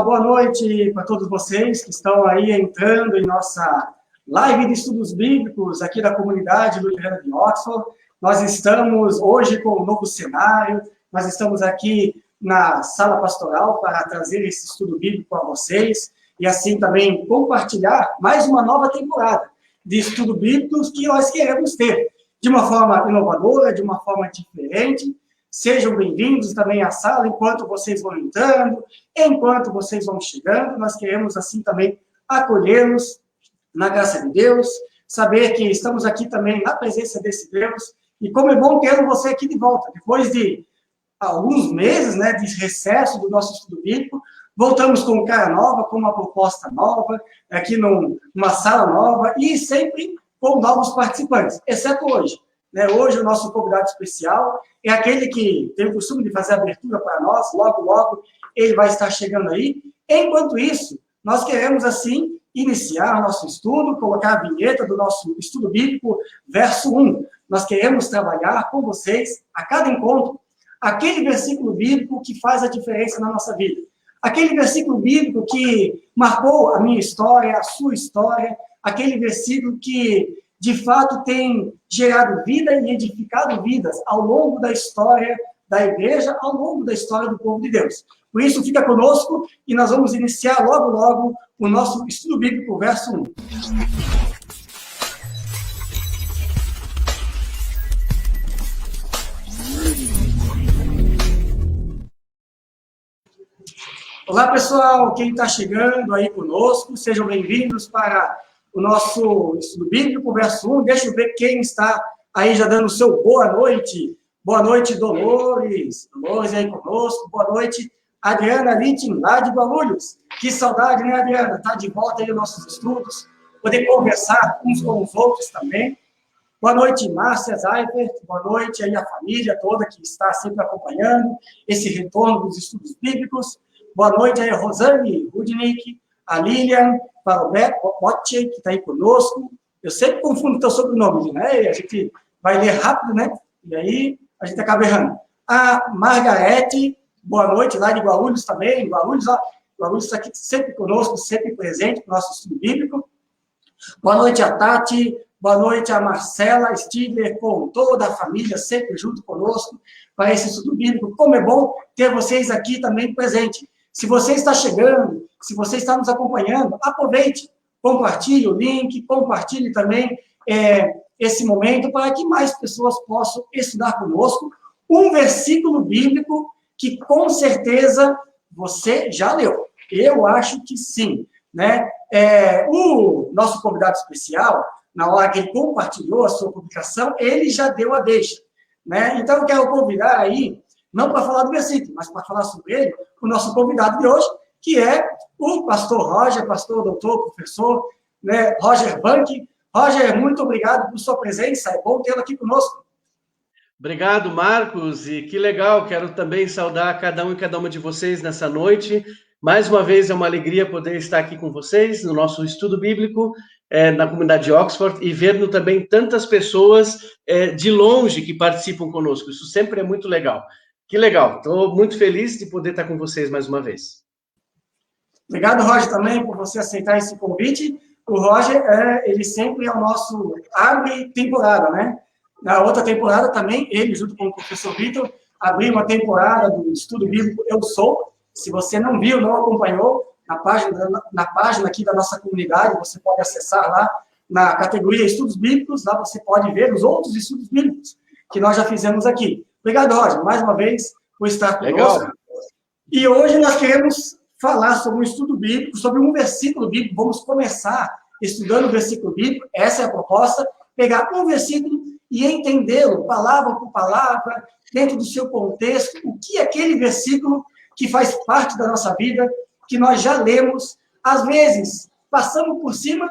boa noite para todos vocês que estão aí entrando em nossa live de estudos bíblicos aqui da comunidade luterana de Oxford. Nós estamos hoje com um novo cenário, nós estamos aqui na sala pastoral para trazer esse estudo bíblico a vocês e assim também compartilhar mais uma nova temporada de estudo bíblicos que nós queremos ter de uma forma inovadora, de uma forma diferente. Sejam bem-vindos também à sala, enquanto vocês vão entrando, enquanto vocês vão chegando, nós queremos assim também acolhê-los na graça de Deus, saber que estamos aqui também na presença desse Deus, e como é bom ter você aqui de volta, depois de alguns meses, né, de recesso do nosso estudo bíblico, voltamos com cara nova, com uma proposta nova, aqui numa sala nova, e sempre com novos participantes, exceto hoje. Hoje o nosso convidado especial é aquele que tem o costume de fazer a abertura para nós, logo, logo ele vai estar chegando aí. Enquanto isso, nós queremos, assim, iniciar nosso estudo, colocar a vinheta do nosso estudo bíblico, verso 1. Nós queremos trabalhar com vocês, a cada encontro, aquele versículo bíblico que faz a diferença na nossa vida. Aquele versículo bíblico que marcou a minha história, a sua história, aquele versículo que de fato tem gerado vida e edificado vidas ao longo da história da igreja, ao longo da história do povo de Deus. Por isso, fica conosco e nós vamos iniciar logo, logo o nosso estudo bíblico, verso 1. Olá, pessoal, quem está chegando aí conosco, sejam bem-vindos para o nosso estudo bíblico, verso 1. Deixa eu ver quem está aí já dando o seu boa noite. Boa noite, Dolores. Dolores aí conosco. Boa noite, Adriana Littin, lá de Guarulhos. Que saudade, né, Adriana? Está de volta aí nos nossos estudos. Poder conversar uns com os outros também. Boa noite, Márcia Zeifert. Boa noite aí a família toda que está sempre acompanhando esse retorno dos estudos bíblicos. Boa noite aí a Rosane Rudnick, a Lilian Botche, que está aí conosco. Eu sempre confundo o teu sobrenome, né? A gente vai ler rápido, né? E aí a gente acaba errando. A Margarete, boa noite, lá de Guarulhos também. Guarulhos está aqui sempre conosco, sempre presente no nosso estudo bíblico. Boa noite a Tati, boa noite a Marcela Stigler, com toda a família, sempre junto conosco, para esse estudo bíblico. Como é bom ter vocês aqui também presente. Se você está chegando, se você está nos acompanhando, aproveite, compartilhe o link, compartilhe também esse momento para que mais pessoas possam estudar conosco um versículo bíblico que, com certeza, você já leu. Eu acho que sim, né? O nosso convidado especial, na hora que ele compartilhou a sua publicação, ele já deu a deixa, né? Então, eu quero convidar aí, não para falar do versículo, mas para falar sobre ele, o nosso convidado de hoje, que é o pastor Roger, pastor, doutor, professor, né, Roger Bank. Roger, muito obrigado por sua presença, é bom tê-lo aqui conosco. Obrigado, Marcos, e que legal, quero também saudar cada um e cada uma de vocês nessa noite. Mais uma vez é uma alegria poder estar aqui com vocês no nosso estudo bíblico na comunidade de Oxford e vendo também tantas pessoas de longe que participam conosco. Isso sempre é muito legal. Que legal, estou muito feliz de poder estar com vocês mais uma vez. Obrigado, Roger, também por você aceitar esse convite. O Roger, ele sempre é o nosso abre temporada, né? Na outra temporada também, ele, junto com o professor Vitor, abriu uma temporada do estudo bíblico Eu Sou. Se você não viu, não acompanhou, na página aqui da nossa comunidade, você pode acessar lá na categoria Estudos Bíblicos, lá você pode ver os outros estudos bíblicos que nós já fizemos aqui. Obrigado, Roger, mais uma vez, por estar conosco. Legal. E hoje nós queremos falar sobre um estudo bíblico, sobre um versículo bíblico. Vamos começar estudando o versículo bíblico, essa é a proposta, pegar um versículo e entendê-lo, palavra por palavra, dentro do seu contexto, o que é aquele versículo que faz parte da nossa vida, que nós já lemos, às vezes passamos por cima,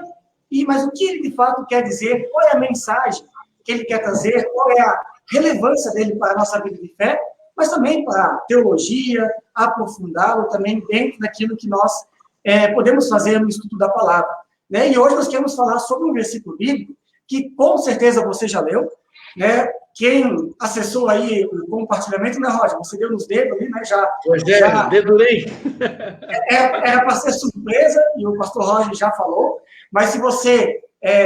mas o que ele de fato quer dizer, qual é a mensagem que ele quer trazer, qual é a relevância dele para a nossa vida de fé, mas também para a teologia, aprofundá-lo também dentro daquilo que nós podemos fazer no estudo da palavra. Né? E hoje nós queremos falar sobre um versículo bíblico que com certeza você já leu, né? Quem acessou aí o compartilhamento, né, Roger? Você deu nos dedos ali, né? Pois é, dedurei. Era para ser surpresa, e o pastor Roger já falou, mas se você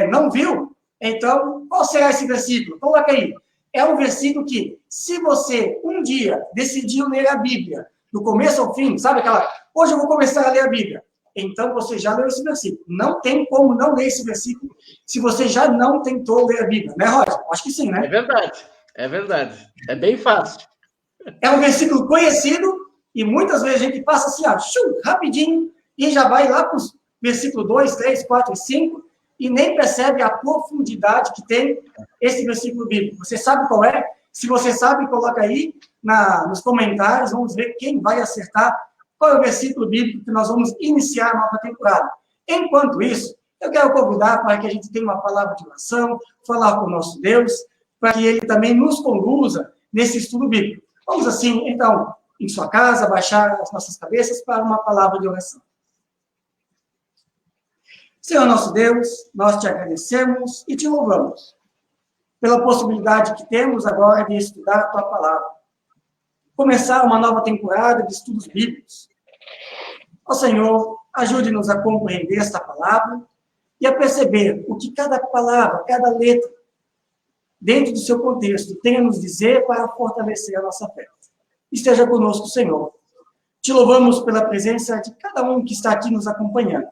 não viu, então, qual será esse versículo? Coloca aí. É um versículo que, se você um dia decidiu ler a Bíblia, do começo ao fim, sabe aquela, hoje eu vou começar a ler a Bíblia, então você já leu esse versículo. Não tem como não ler esse versículo se você já não tentou ler a Bíblia, né, Roger? Acho que sim, né? É verdade. É bem fácil. É um versículo conhecido e muitas vezes a gente passa assim, rapidinho, e já vai lá para os versículos 2, 3, 4 e 5, e nem percebe a profundidade que tem esse versículo bíblico. Você sabe qual é? Se você sabe, coloca aí nos comentários, vamos ver quem vai acertar qual é o versículo bíblico que nós vamos iniciar a nova temporada. Enquanto isso, eu quero convidar para que a gente tenha uma palavra de oração, falar com o nosso Deus, para que Ele também nos conduza nesse estudo bíblico. Vamos assim, então, em sua casa, baixar as nossas cabeças para uma palavra de oração. Senhor nosso Deus, nós te agradecemos e te louvamos pela possibilidade que temos agora de estudar a tua palavra. Começar uma nova temporada de estudos bíblicos. Ó Senhor, ajude-nos a compreender esta palavra e a perceber o que cada palavra, cada letra, dentro do seu contexto, tem a nos dizer para fortalecer a nossa fé. Esteja conosco, Senhor. Te louvamos pela presença de cada um que está aqui nos acompanhando.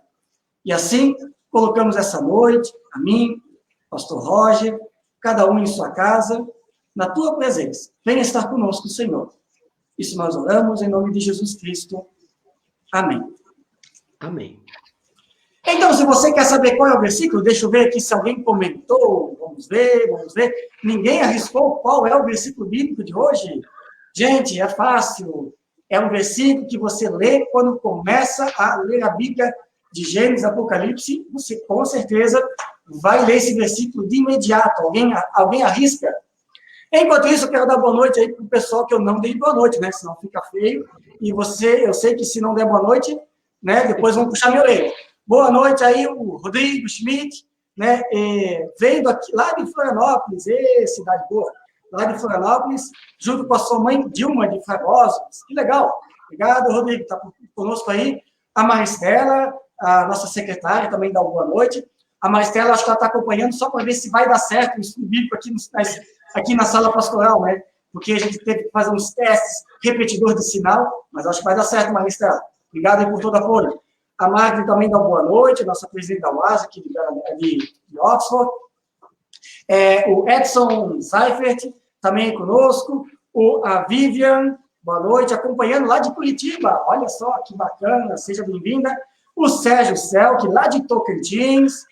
E assim, colocamos essa noite, a mim, pastor Roger, cada um em sua casa, na tua presença. Venha estar conosco, Senhor. Isso nós oramos em nome de Jesus Cristo. Amém. Amém. Então, se você quer saber qual é o versículo, deixa eu ver aqui se alguém comentou. Vamos ver. Ninguém arriscou qual é o versículo bíblico de hoje? Gente, é fácil. É um versículo que você lê quando começa a ler a Bíblia de Gênesis, Apocalipse. Você, com certeza, vai ler esse versículo de imediato. Alguém arrisca? Enquanto isso, eu quero dar boa noite aí para o pessoal que eu não dei boa noite, né? Senão fica feio. E eu sei que se não der boa noite, né? Depois vão puxar minha orelha. Boa noite aí, o Rodrigo Schmidt, né? Veio aqui, lá de Florianópolis, cidade boa, lá de Florianópolis, junto com a sua mãe Dilma de Fragosos. Que legal. Obrigado, Rodrigo, está conosco aí. A Maristela, a nossa secretária, também dá uma boa noite. A Maristela, acho que ela está acompanhando só para ver se vai dar certo o estudo bíblico aqui na sala pastoral, né? Porque a gente teve que fazer uns testes, repetidor de sinal, mas acho que vai dar certo, Maristela. Obrigado aí por toda a folha. A Magda também dá uma boa noite, nossa presidente da UAS, aqui de Oxford. O Edson Seifert também conosco. A Vivian, boa noite, acompanhando lá de Curitiba. Olha só que bacana, seja bem-vinda. O Sérgio Selk, lá de Tocantins.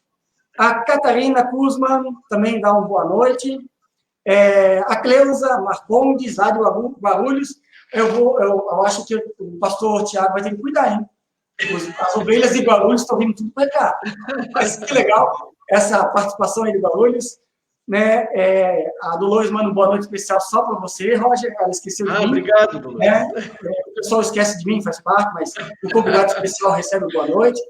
A Catarina Kuzman também dá uma boa noite. A Cleusa Marcondes, lá de Guarulhos. Eu acho que o pastor Tiago vai ter que cuidar, hein? As ovelhas de Guarulhos estão vindo tudo para cá. Mas que legal essa participação aí de Guarulhos. Né? A Dolores manda uma boa noite especial só para você, Roger. Ela esqueceu de mim. Obrigado, Dolores. Né? O pessoal esquece de mim, faz parte, mas o convidado especial recebe uma boa noite.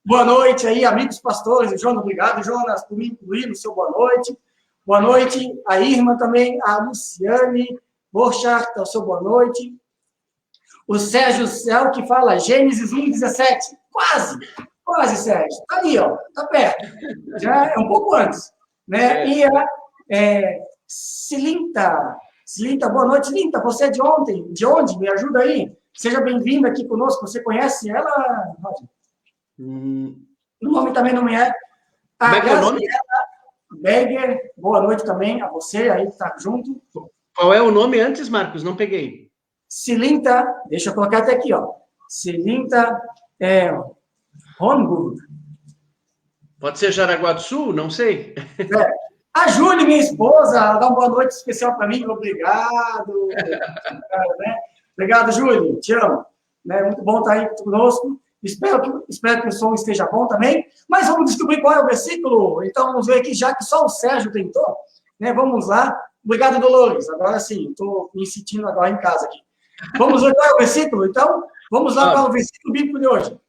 Boa noite aí, amigos pastores. Jonas, obrigado, Jonas, por me incluir no seu boa noite. Boa noite, a Irma também, a Luciane Borchardt, o seu boa noite. O Sérgio Céu, que fala Gênesis 1:17. Quase, Sérgio. Está ali, ó, está perto. Já é um pouco antes. Né? E a Cilinta, boa noite, Linta. Você é de ontem? De onde? Me ajuda aí. Seja bem-vinda aqui conosco. Você conhece ela, Roger? O nome também não me é. Como é que é o nome? Berger, boa noite também a você aí que está junto. Qual é o nome antes, Marcos? Não peguei. Cilinta, deixa eu colocar até aqui, ó. Cilinta Rongo. Pode ser Jaraguá do Sul? Não sei. A Júlia, minha esposa, dá uma boa noite especial para mim. Obrigado. Né? Obrigado, Júlia. Te amo. Né? Muito bom estar aí conosco. Espero que o som esteja bom também. Mas vamos descobrir qual é o versículo. Então, vamos ver aqui, já que só o Sérgio tentou. Né? Vamos lá. Obrigado, Dolores. Agora sim, estou me sentindo agora em casa aqui. Vamos ver qual é o versículo? Então, vamos lá para o versículo bíblico de hoje.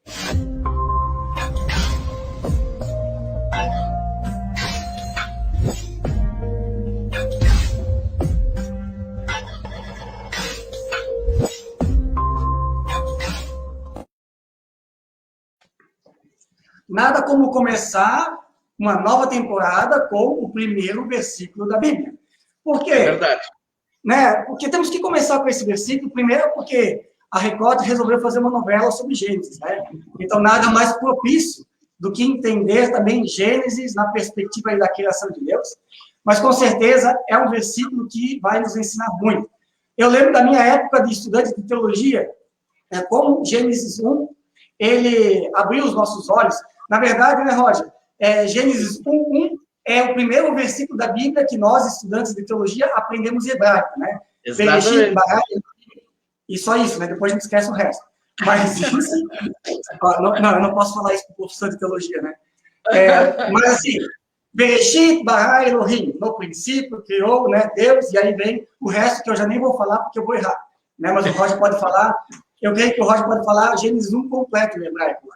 nada como começar uma nova temporada com o primeiro versículo da Bíblia. Por quê? É verdade. Né? Porque temos que começar com esse versículo, primeiro porque a Record resolveu fazer uma novela sobre Gênesis, né? Então, nada mais propício do que entender também Gênesis na perspectiva da criação de Deus, mas com certeza é um versículo que vai nos ensinar muito. Eu lembro da minha época de estudante de teologia, como Gênesis 1, ele abriu os nossos olhos. Na verdade, né, Roger? Gênesis 1:1 é o primeiro versículo da Bíblia que nós, estudantes de teologia, aprendemos hebraico, né? Exatamente. E só isso, né? Depois a gente esquece o resto. Mas isso... Não, eu não posso falar isso para o professor de teologia, né? Mas assim, Bereshit bara Elohim, no princípio criou, né, Deus, e aí vem o resto que eu já nem vou falar porque eu vou errar, né? Mas o Roger pode falar, eu creio que o Roger pode falar Gênesis 1 completo em hebraico.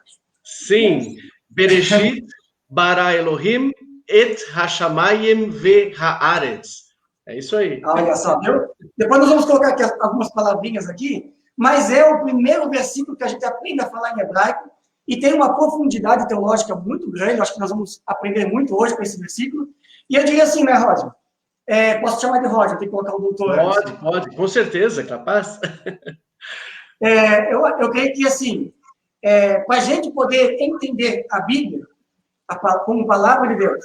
Sim, Bereshit bara Elohim et hashamayim ve haaretz. É isso aí. Olha só, viu? Depois nós vamos colocar aqui algumas palavrinhas aqui, mas é o primeiro versículo que a gente aprende a falar em hebraico e tem uma profundidade teológica muito grande. Acho que nós vamos aprender muito hoje com esse versículo. E eu diria assim, né, Roger? Posso te chamar de Roger, tem que colocar o doutor. Pode, com certeza, capaz. Eu creio que, assim, para a gente poder entender a Bíblia como palavra de Deus,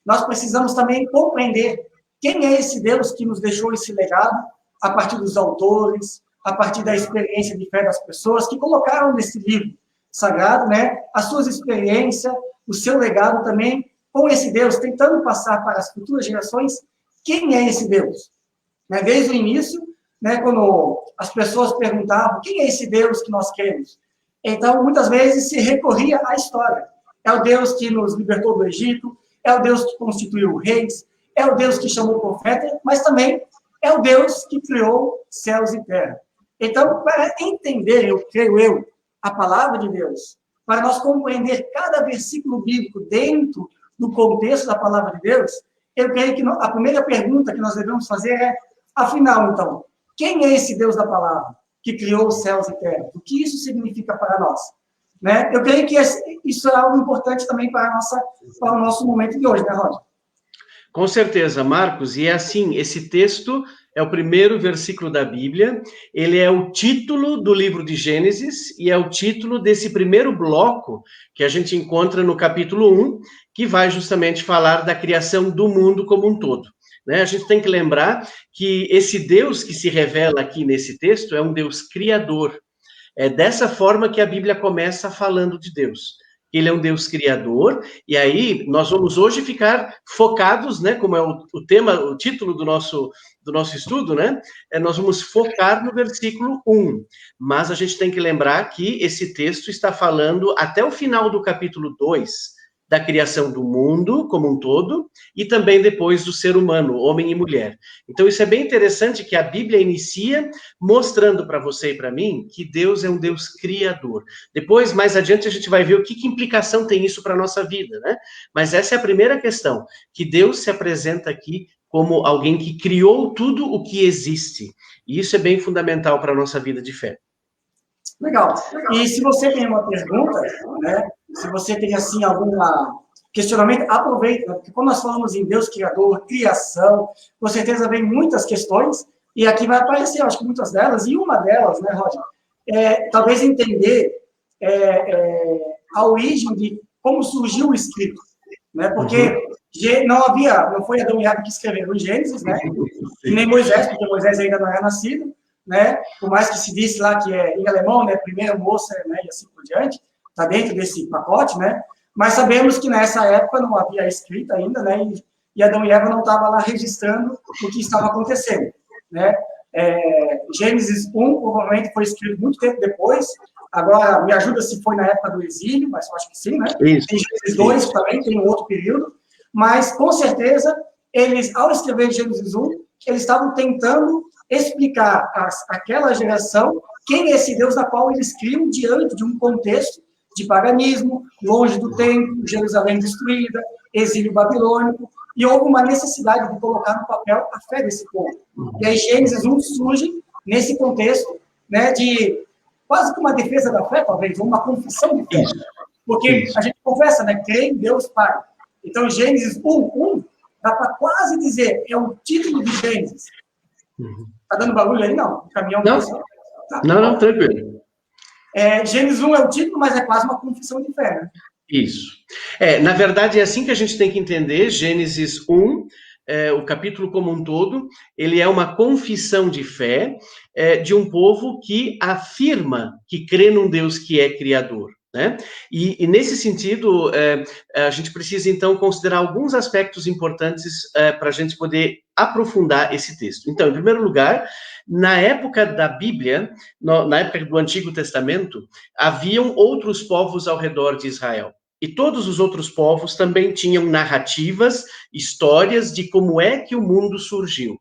nós precisamos também compreender quem é esse Deus que nos deixou esse legado a partir dos autores, a partir da experiência de fé das pessoas que colocaram nesse livro sagrado, né, as suas experiências, o seu legado também com esse Deus, tentando passar para as futuras gerações quem é esse Deus. Né, desde o início, né, quando as pessoas perguntavam quem é esse Deus que nós queremos, então muitas vezes se recorria à história. É o Deus que nos libertou do Egito, é o Deus que constituiu reis, é o Deus que chamou profeta, mas também é o Deus que criou céus e terra. Então, para entender, eu creio a palavra de Deus, para nós compreender cada versículo bíblico dentro do contexto da palavra de Deus, eu creio que a primeira pergunta que nós devemos fazer é, afinal, então, quem é esse Deus da palavra que criou os céus e terra? O que isso significa para nós? Né? Eu creio que isso é algo importante também para o nosso momento de hoje, né, Roger? Com certeza, Marcos, e é assim, esse texto é o primeiro versículo da Bíblia, ele é o título do livro de Gênesis e é o título desse primeiro bloco que a gente encontra no capítulo 1, que vai justamente falar da criação do mundo como um todo. Né? A gente tem que lembrar que esse Deus que se revela aqui nesse texto é um Deus criador. É dessa forma que a Bíblia começa falando de Deus. Ele é um Deus criador, e aí nós vamos hoje ficar focados, né, como é o tema, o título do nosso estudo, né, nós vamos focar no versículo 1, mas a gente tem que lembrar que esse texto está falando até o final do capítulo 2, da criação do mundo como um todo, e também depois do ser humano, homem e mulher. Então, isso é bem interessante que a Bíblia inicia mostrando para você e para mim que Deus é um Deus criador. Depois, mais adiante, a gente vai ver o que implicação tem isso para a nossa vida, né? Mas essa é a primeira questão, que Deus se apresenta aqui como alguém que criou tudo o que existe. E isso é bem fundamental para a nossa vida de fé. Legal. E se você tem uma pergunta, né, se você tem, assim, algum questionamento, aproveita, né, porque quando nós falamos em Deus Criador, criação, com certeza vem muitas questões, e aqui vai aparecer, acho que muitas delas, e uma delas, né, Roger, talvez entender a origem de como surgiu o escrito, né, porque não foi Adão e Eva que escreveram em Gênesis, né, e nem Moisés, porque Moisés ainda não era nascido, né? Por mais que se disse lá que em alemão, né, primeira moça, né, e assim por diante, está dentro desse pacote, né? Mas sabemos que nessa época não havia escrita ainda, né? E Adão e Eva não estavam lá registrando o que estava acontecendo, né? Gênesis 1 provavelmente foi escrito muito tempo depois. Agora, me ajuda se foi na época do exílio, mas eu acho que sim, né? Isso. Tem Gênesis 2 também, tem um outro período. Mas, com certeza, eles, ao escrever Gênesis 1, eles estavam tentando explicar àquela geração quem é esse Deus da qual eles criam diante de um contexto de paganismo, longe do templo, Jerusalém destruída, exílio babilônico, e houve uma necessidade de colocar no papel a fé desse povo. E aí Gênesis 1 surge nesse contexto, né, de quase que uma defesa da fé, talvez, uma confissão de fé. Porque a gente confessa, né? Crê em Deus Pai. Então, Gênesis 1:1, dá para quase dizer, é o título de Gênesis. Tá dando barulho aí? Não. O caminhão Não, tá. não, tranquilo. Gênesis 1 é o título, mas é quase uma confissão de fé, né? Isso. Na verdade, é assim que a gente tem que entender Gênesis 1, o capítulo como um todo, ele é uma confissão de fé de um povo que afirma que crê num Deus que é criador. Né? E nesse sentido, a gente precisa, então, considerar alguns aspectos importantes para a gente poder aprofundar esse texto. Então, em primeiro lugar, na época da Bíblia, na época do Antigo Testamento, haviam outros povos ao redor de Israel. E todos os outros povos também tinham narrativas, histórias de como é que o mundo surgiu.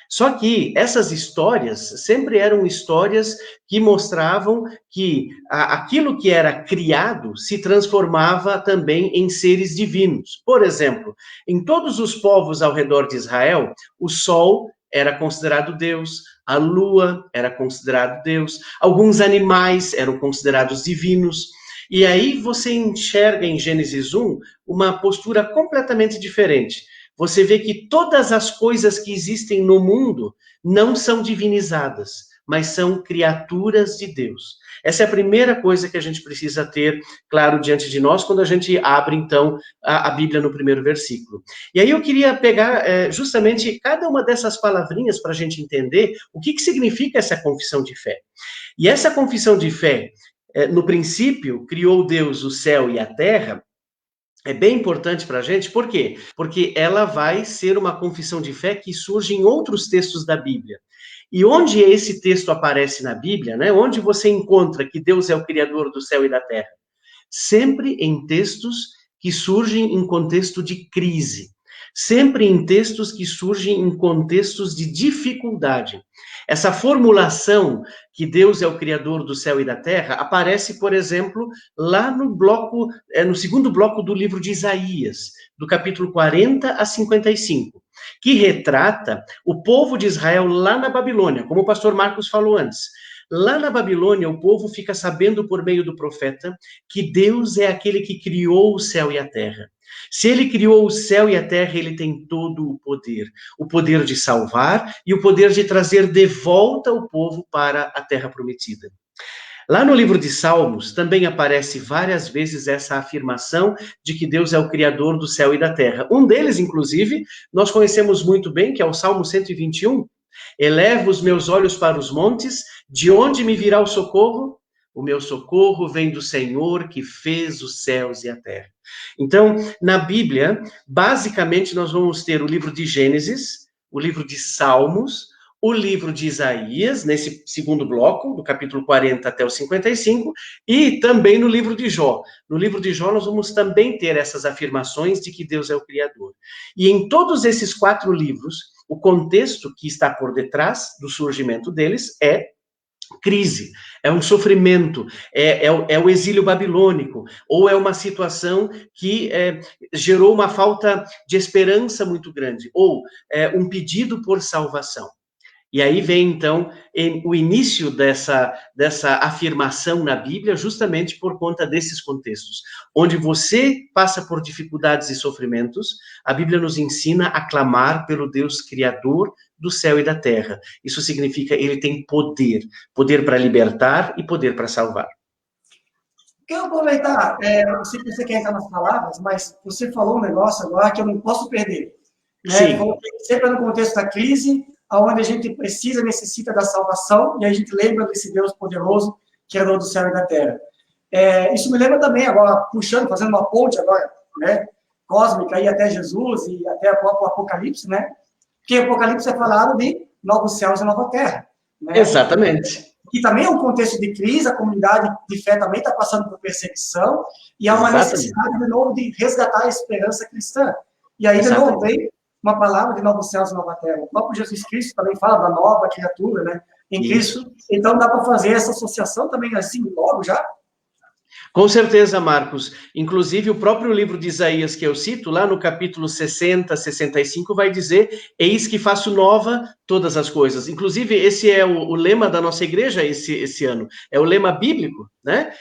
Só que essas histórias sempre eram histórias que mostravam que aquilo que era criado se transformava também em seres divinos. Por exemplo, em todos os povos ao redor de Israel, o sol era considerado Deus, a lua era considerado Deus, alguns animais eram considerados divinos. E aí você enxerga em Gênesis 1 uma postura completamente diferente. Você vê que todas as coisas que existem no mundo não são divinizadas, mas são criaturas de Deus. Essa é a primeira coisa que a gente precisa ter claro diante de nós quando a gente abre, então, a Bíblia no primeiro versículo. E aí eu queria pegar justamente cada uma dessas palavrinhas para a gente entender o que significa essa confissão de fé. E essa confissão de fé, no princípio, criou Deus o céu e a terra, é bem importante para a gente, por quê? Porque ela vai ser uma confissão de fé que surge em outros textos da Bíblia. E onde esse texto aparece na Bíblia, né? Onde você encontra que Deus é o Criador do céu e da terra? Sempre em textos que surgem em contexto de crise. Sempre em textos que surgem em contextos de dificuldade. Essa formulação que Deus é o Criador do céu e da terra aparece, por exemplo, lá no segundo bloco do livro de Isaías, do capítulo 40 a 55, que retrata o povo de Israel lá na Babilônia, como o pastor Marcos falou antes. Lá na Babilônia, o povo fica sabendo por meio do profeta que Deus é aquele que criou o céu e a terra. Se ele criou o céu e a terra, ele tem todo o poder de salvar e o poder de trazer de volta o povo para a terra prometida. Lá no livro de Salmos, também aparece várias vezes essa afirmação de que Deus é o Criador do céu e da terra. Um deles, inclusive, nós conhecemos muito bem, que é o Salmo 121. Elevo os meus olhos para os montes, de onde me virá o socorro? O meu socorro vem do Senhor que fez os céus e a terra. Então, na Bíblia, basicamente nós vamos ter o livro de Gênesis, o livro de Salmos, o livro de Isaías, nesse segundo bloco, do capítulo 40 até o 55, e também no livro de Jó. No livro de Jó nós vamos também ter essas afirmações de que Deus é o Criador. E em todos esses 4 livros, o contexto que está por detrás do surgimento deles é crise, é um sofrimento, é o exílio babilônico, ou é uma situação que gerou uma falta de esperança muito grande, ou um pedido por salvação. E aí vem, então, o início dessa afirmação na Bíblia, justamente por conta desses contextos. Onde você passa por dificuldades e sofrimentos, a Bíblia nos ensina a clamar pelo Deus Criador do céu e da terra. Isso significa ele tem poder para libertar e poder para salvar. Quero aproveitar, eu sei que você quer entrar nas palavras, mas você falou um negócio agora que eu não posso perder. Né? Sim. Sempre no contexto da crise, onde a gente necessita da salvação, e a gente lembra desse Deus poderoso, que é o do céu e da terra. Isso me lembra também, agora, fazendo uma ponte agora, né, cósmica, aí até Jesus, e até o Apocalipse, né, porque o Apocalipse é falado de novos céus e nova terra. Né? Exatamente. Que também é um contexto de crise, a comunidade de fé também está passando por perseguição, e há uma necessidade, de novo, de resgatar a esperança cristã. E aí, de novo, vem uma palavra de novos céus e nova terra. O próprio Jesus Cristo também fala da nova criatura, né, em Cristo. Então, dá para fazer essa associação também, assim, logo já? Com certeza, Marcos. Inclusive, o próprio livro de Isaías que eu cito, lá no capítulo 60, 65, vai dizer: eis que faço nova todas as coisas. Inclusive, esse é o lema da nossa igreja esse ano. É o lema bíblico, né?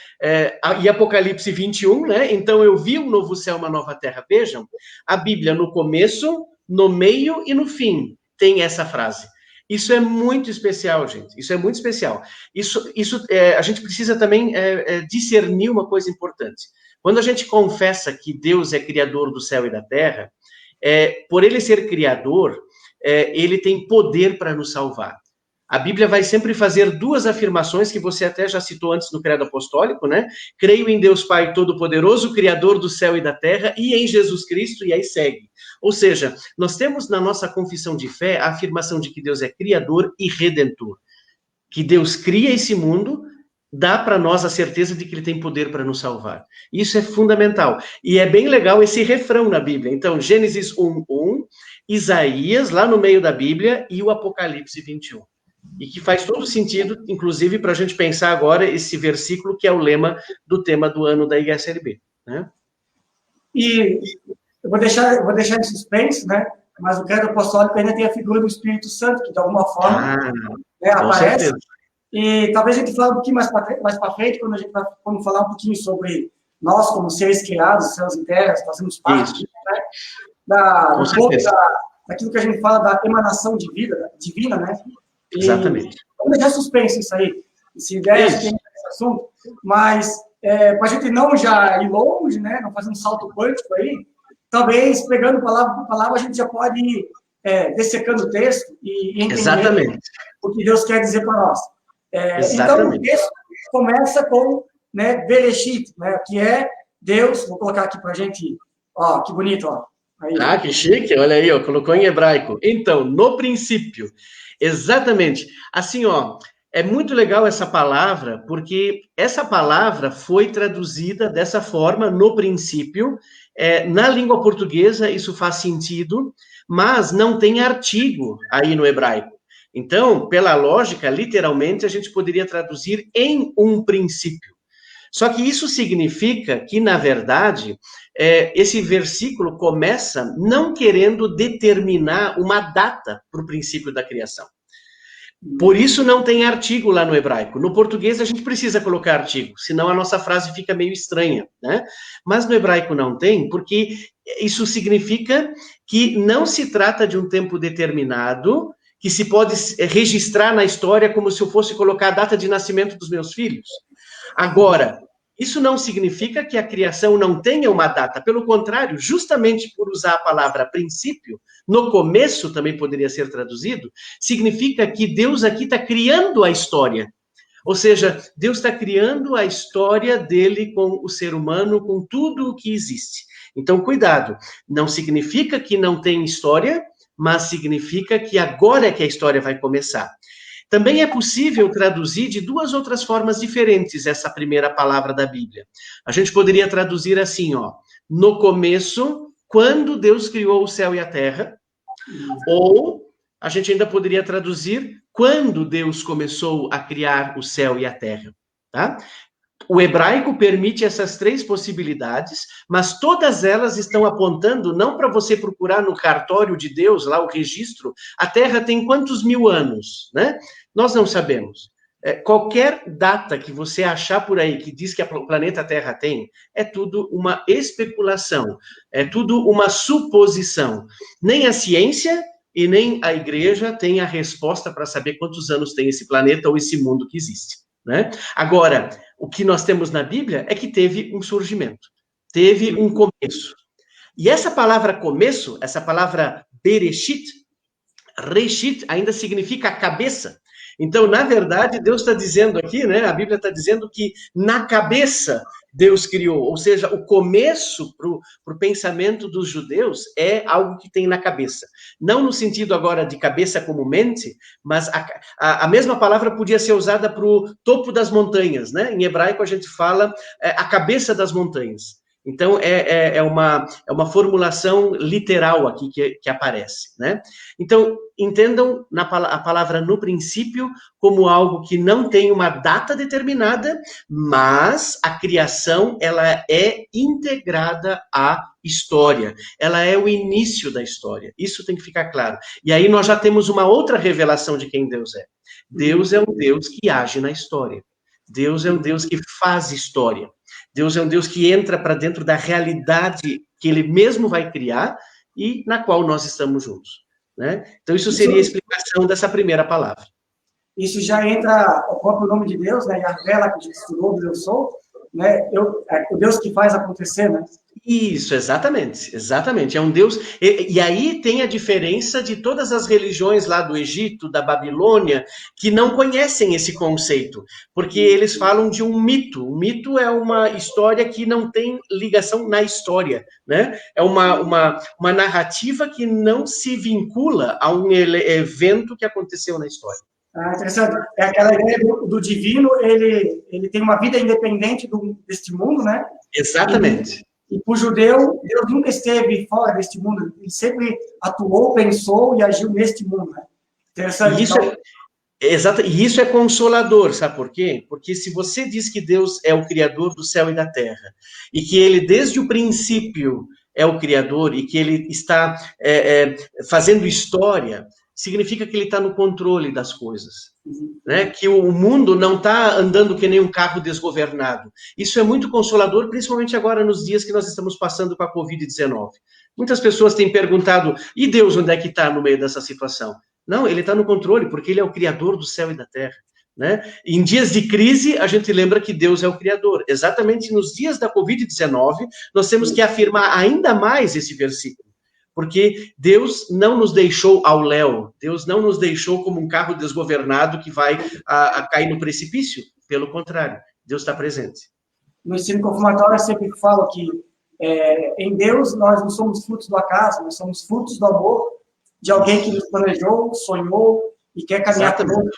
E Apocalipse 21, né? Então, eu vi um novo céu, uma nova terra. Vejam, a Bíblia no começo, no meio e no fim tem essa frase. Isso é muito especial, gente. Isso é muito especial. A gente precisa também discernir uma coisa importante. Quando a gente confessa que Deus é criador do céu e da terra, por ele ser criador, ele tem poder para nos salvar. A Bíblia vai sempre fazer duas afirmações que você até já citou antes no Credo Apostólico, né? Creio em Deus Pai Todo-Poderoso, Criador do céu e da terra, e em Jesus Cristo, e aí segue. Ou seja, nós temos na nossa confissão de fé a afirmação de que Deus é Criador e Redentor. Que Deus cria esse mundo, dá para nós a certeza de que Ele tem poder para nos salvar. Isso é fundamental. E é bem legal esse refrão na Bíblia. Então, Gênesis 1:1, Isaías, lá no meio da Bíblia, e o Apocalipse 21. E que faz todo sentido, inclusive, para a gente pensar agora esse versículo que é o lema do tema do ano da ISLB, né? E eu vou deixar em suspense, né? Mas o Credo Apostólico ainda tem a figura do Espírito Santo, que de alguma forma aparece. Certeza. E talvez a gente fale um pouquinho mais para frente, quando a gente vai falar um pouquinho sobre nós, como seres criados, céus e terras, fazemos parte né? Daquilo que a gente fala da emanação de vida, divina, né? Exatamente. Vamos deixar suspense isso aí, essa ideia de esse assunto, mas para a gente não já ir longe, né, não fazer um salto quântico aí, talvez, pegando palavra por palavra, a gente já pode ir dessecando o texto e entender o que Deus quer dizer para nós. Então, o texto começa com Bereshit, né, que é Deus, vou colocar aqui para a gente, ó, que bonito, ó. Aí. Ah, que chique, olha aí, ó, colocou em hebraico. Então, no princípio, exatamente, assim, ó, é muito legal essa palavra, porque essa palavra foi traduzida dessa forma, no princípio, na língua portuguesa isso faz sentido, mas não tem artigo aí no hebraico. Então, pela lógica, literalmente, a gente poderia traduzir em um princípio. Só que isso significa que, na verdade, esse versículo começa não querendo determinar uma data para o princípio da criação. Por isso não tem artigo lá no hebraico. No português a gente precisa colocar artigo, senão a nossa frase fica meio estranha, né? Mas no hebraico não tem, porque isso significa que não se trata de um tempo determinado, que se pode registrar na história como se eu fosse colocar a data de nascimento dos meus filhos. Agora, isso não significa que a criação não tenha uma data. Pelo contrário, justamente por usar a palavra princípio, no começo também poderia ser traduzido, significa que Deus aqui está criando a história. Ou seja, Deus está criando a história dele com o ser humano, com tudo o que existe. Então, cuidado, não significa que não tem história, mas significa que agora é que a história vai começar. Também é possível traduzir de duas outras formas diferentes essa primeira palavra da Bíblia. A gente poderia traduzir assim, ó, no começo, quando Deus criou o céu e a terra, ou a gente ainda poderia traduzir quando Deus começou a criar o céu e a terra, tá? O hebraico permite essas três possibilidades, mas todas elas estão apontando não para você procurar no cartório de Deus, lá o registro, a Terra tem quantos mil anos, né? Nós não sabemos. Qualquer data que você achar por aí que diz que o planeta Terra tem, é tudo uma especulação, é tudo uma suposição. Nem a ciência e nem a igreja tem a resposta para saber quantos anos tem esse planeta ou esse mundo que existe, né? Agora, o que nós temos na Bíblia é que teve um surgimento, teve um começo. E essa palavra começo, essa palavra Bereshit, Reshit, ainda significa cabeça. Então, na verdade, Deus está dizendo aqui, né? A Bíblia está dizendo que na cabeça Deus criou, ou seja, o começo para o pensamento dos judeus é algo que tem na cabeça. Não no sentido agora de cabeça como mente, mas a mesma palavra podia ser usada para o topo das montanhas, né? Em hebraico a gente fala a cabeça das montanhas. Então, é uma formulação literal aqui que aparece, né? Então, entendam a palavra no princípio como algo que não tem uma data determinada, mas a criação, ela é integrada à história. Ela é o início da história. Isso tem que ficar claro. E aí nós já temos uma outra revelação de quem Deus é. Deus é um Deus que age na história. Deus é um Deus que faz história. Deus é um Deus que entra para dentro da realidade que ele mesmo vai criar e na qual nós estamos juntos, né? Então, isso seria a explicação dessa primeira palavra. Isso já entra o próprio nome de Deus, né? Yahvé, lá que a gente estudou, Deus sou, né? O Deus que faz acontecer, né? Isso, exatamente, exatamente. É um Deus. E aí tem a diferença de todas as religiões lá do Egito, da Babilônia, que não conhecem esse conceito, porque eles falam de um mito. O mito é uma história que não tem ligação na história, né? É uma narrativa que não se vincula a um evento que aconteceu na história. Interessante. É aquela ideia do divino, ele tem uma vida independente deste mundo, né? Exatamente. E para o judeu, Deus nunca esteve fora deste mundo. Ele sempre atuou, pensou e agiu neste mundo, né? Interessante. Exato, e isso é consolador, sabe por quê? Porque se você diz que Deus é o criador do céu e da terra, e que ele desde o princípio é o criador, e que ele está fazendo história, significa que ele está no controle das coisas. Né? Que o mundo não está andando que nem um carro desgovernado. Isso é muito consolador, principalmente agora nos dias que nós estamos passando com a Covid-19. Muitas pessoas têm perguntado, e Deus onde é que está no meio dessa situação? Não, ele está no controle, porque ele é o criador do céu e da terra. Né? Em dias de crise, a gente lembra que Deus é o criador. Exatamente nos dias da Covid-19, nós temos que afirmar ainda mais esse versículo. Porque Deus não nos deixou ao léu, Deus não nos deixou como um carro desgovernado que vai a cair no precipício. Pelo contrário, Deus está presente. No ensino confirmatório, eu sempre falo que em Deus nós não somos frutos do acaso, nós somos frutos do amor de alguém que nos planejou, sonhou e quer caminhar conosco.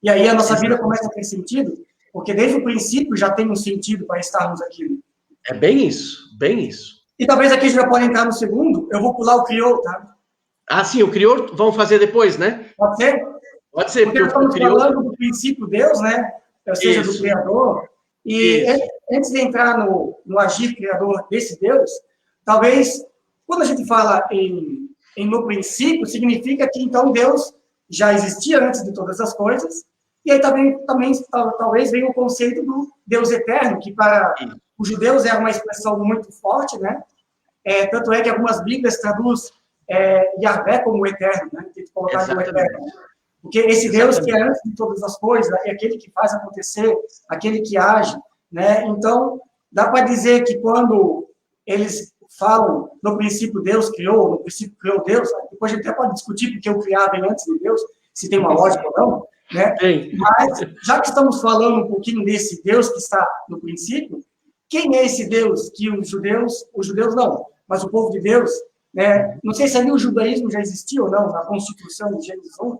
E aí a nossa vida começa a ter sentido, porque desde o princípio já tem um sentido para estarmos aqui. É bem isso, bem isso. E talvez aqui a gente já pode entrar no segundo, eu vou pular o criou, tá? Ah, sim, o criou vamos fazer depois, né? Pode ser? Pode ser, porque nós estamos falando do princípio Deus, né? Ou seja, do Criador. E antes de entrar no agir criador desse Deus, talvez, quando a gente fala no princípio, significa que, então, Deus já existia antes de todas as coisas, e aí também talvez venha o conceito do Deus eterno, que para os judeus é uma expressão muito forte, né? Tanto é que algumas Bíblias traduzem Yahvé como eterno, né? Tem que colocar como eterno. Porque esse Deus que é antes de todas as coisas, é aquele que faz acontecer, aquele que age, né? Então, dá para dizer que quando eles falam no princípio Deus criou, no princípio criou Deus, depois a gente até pode discutir porque o criar vem antes de Deus, se tem uma lógica ou não, né? Mas, já que estamos falando um pouquinho desse Deus que está no princípio, quem é esse Deus que os judeus não, mas o povo de Deus, né? Não sei se ali o judaísmo já existia ou não, na Constituição de Gênesis 1,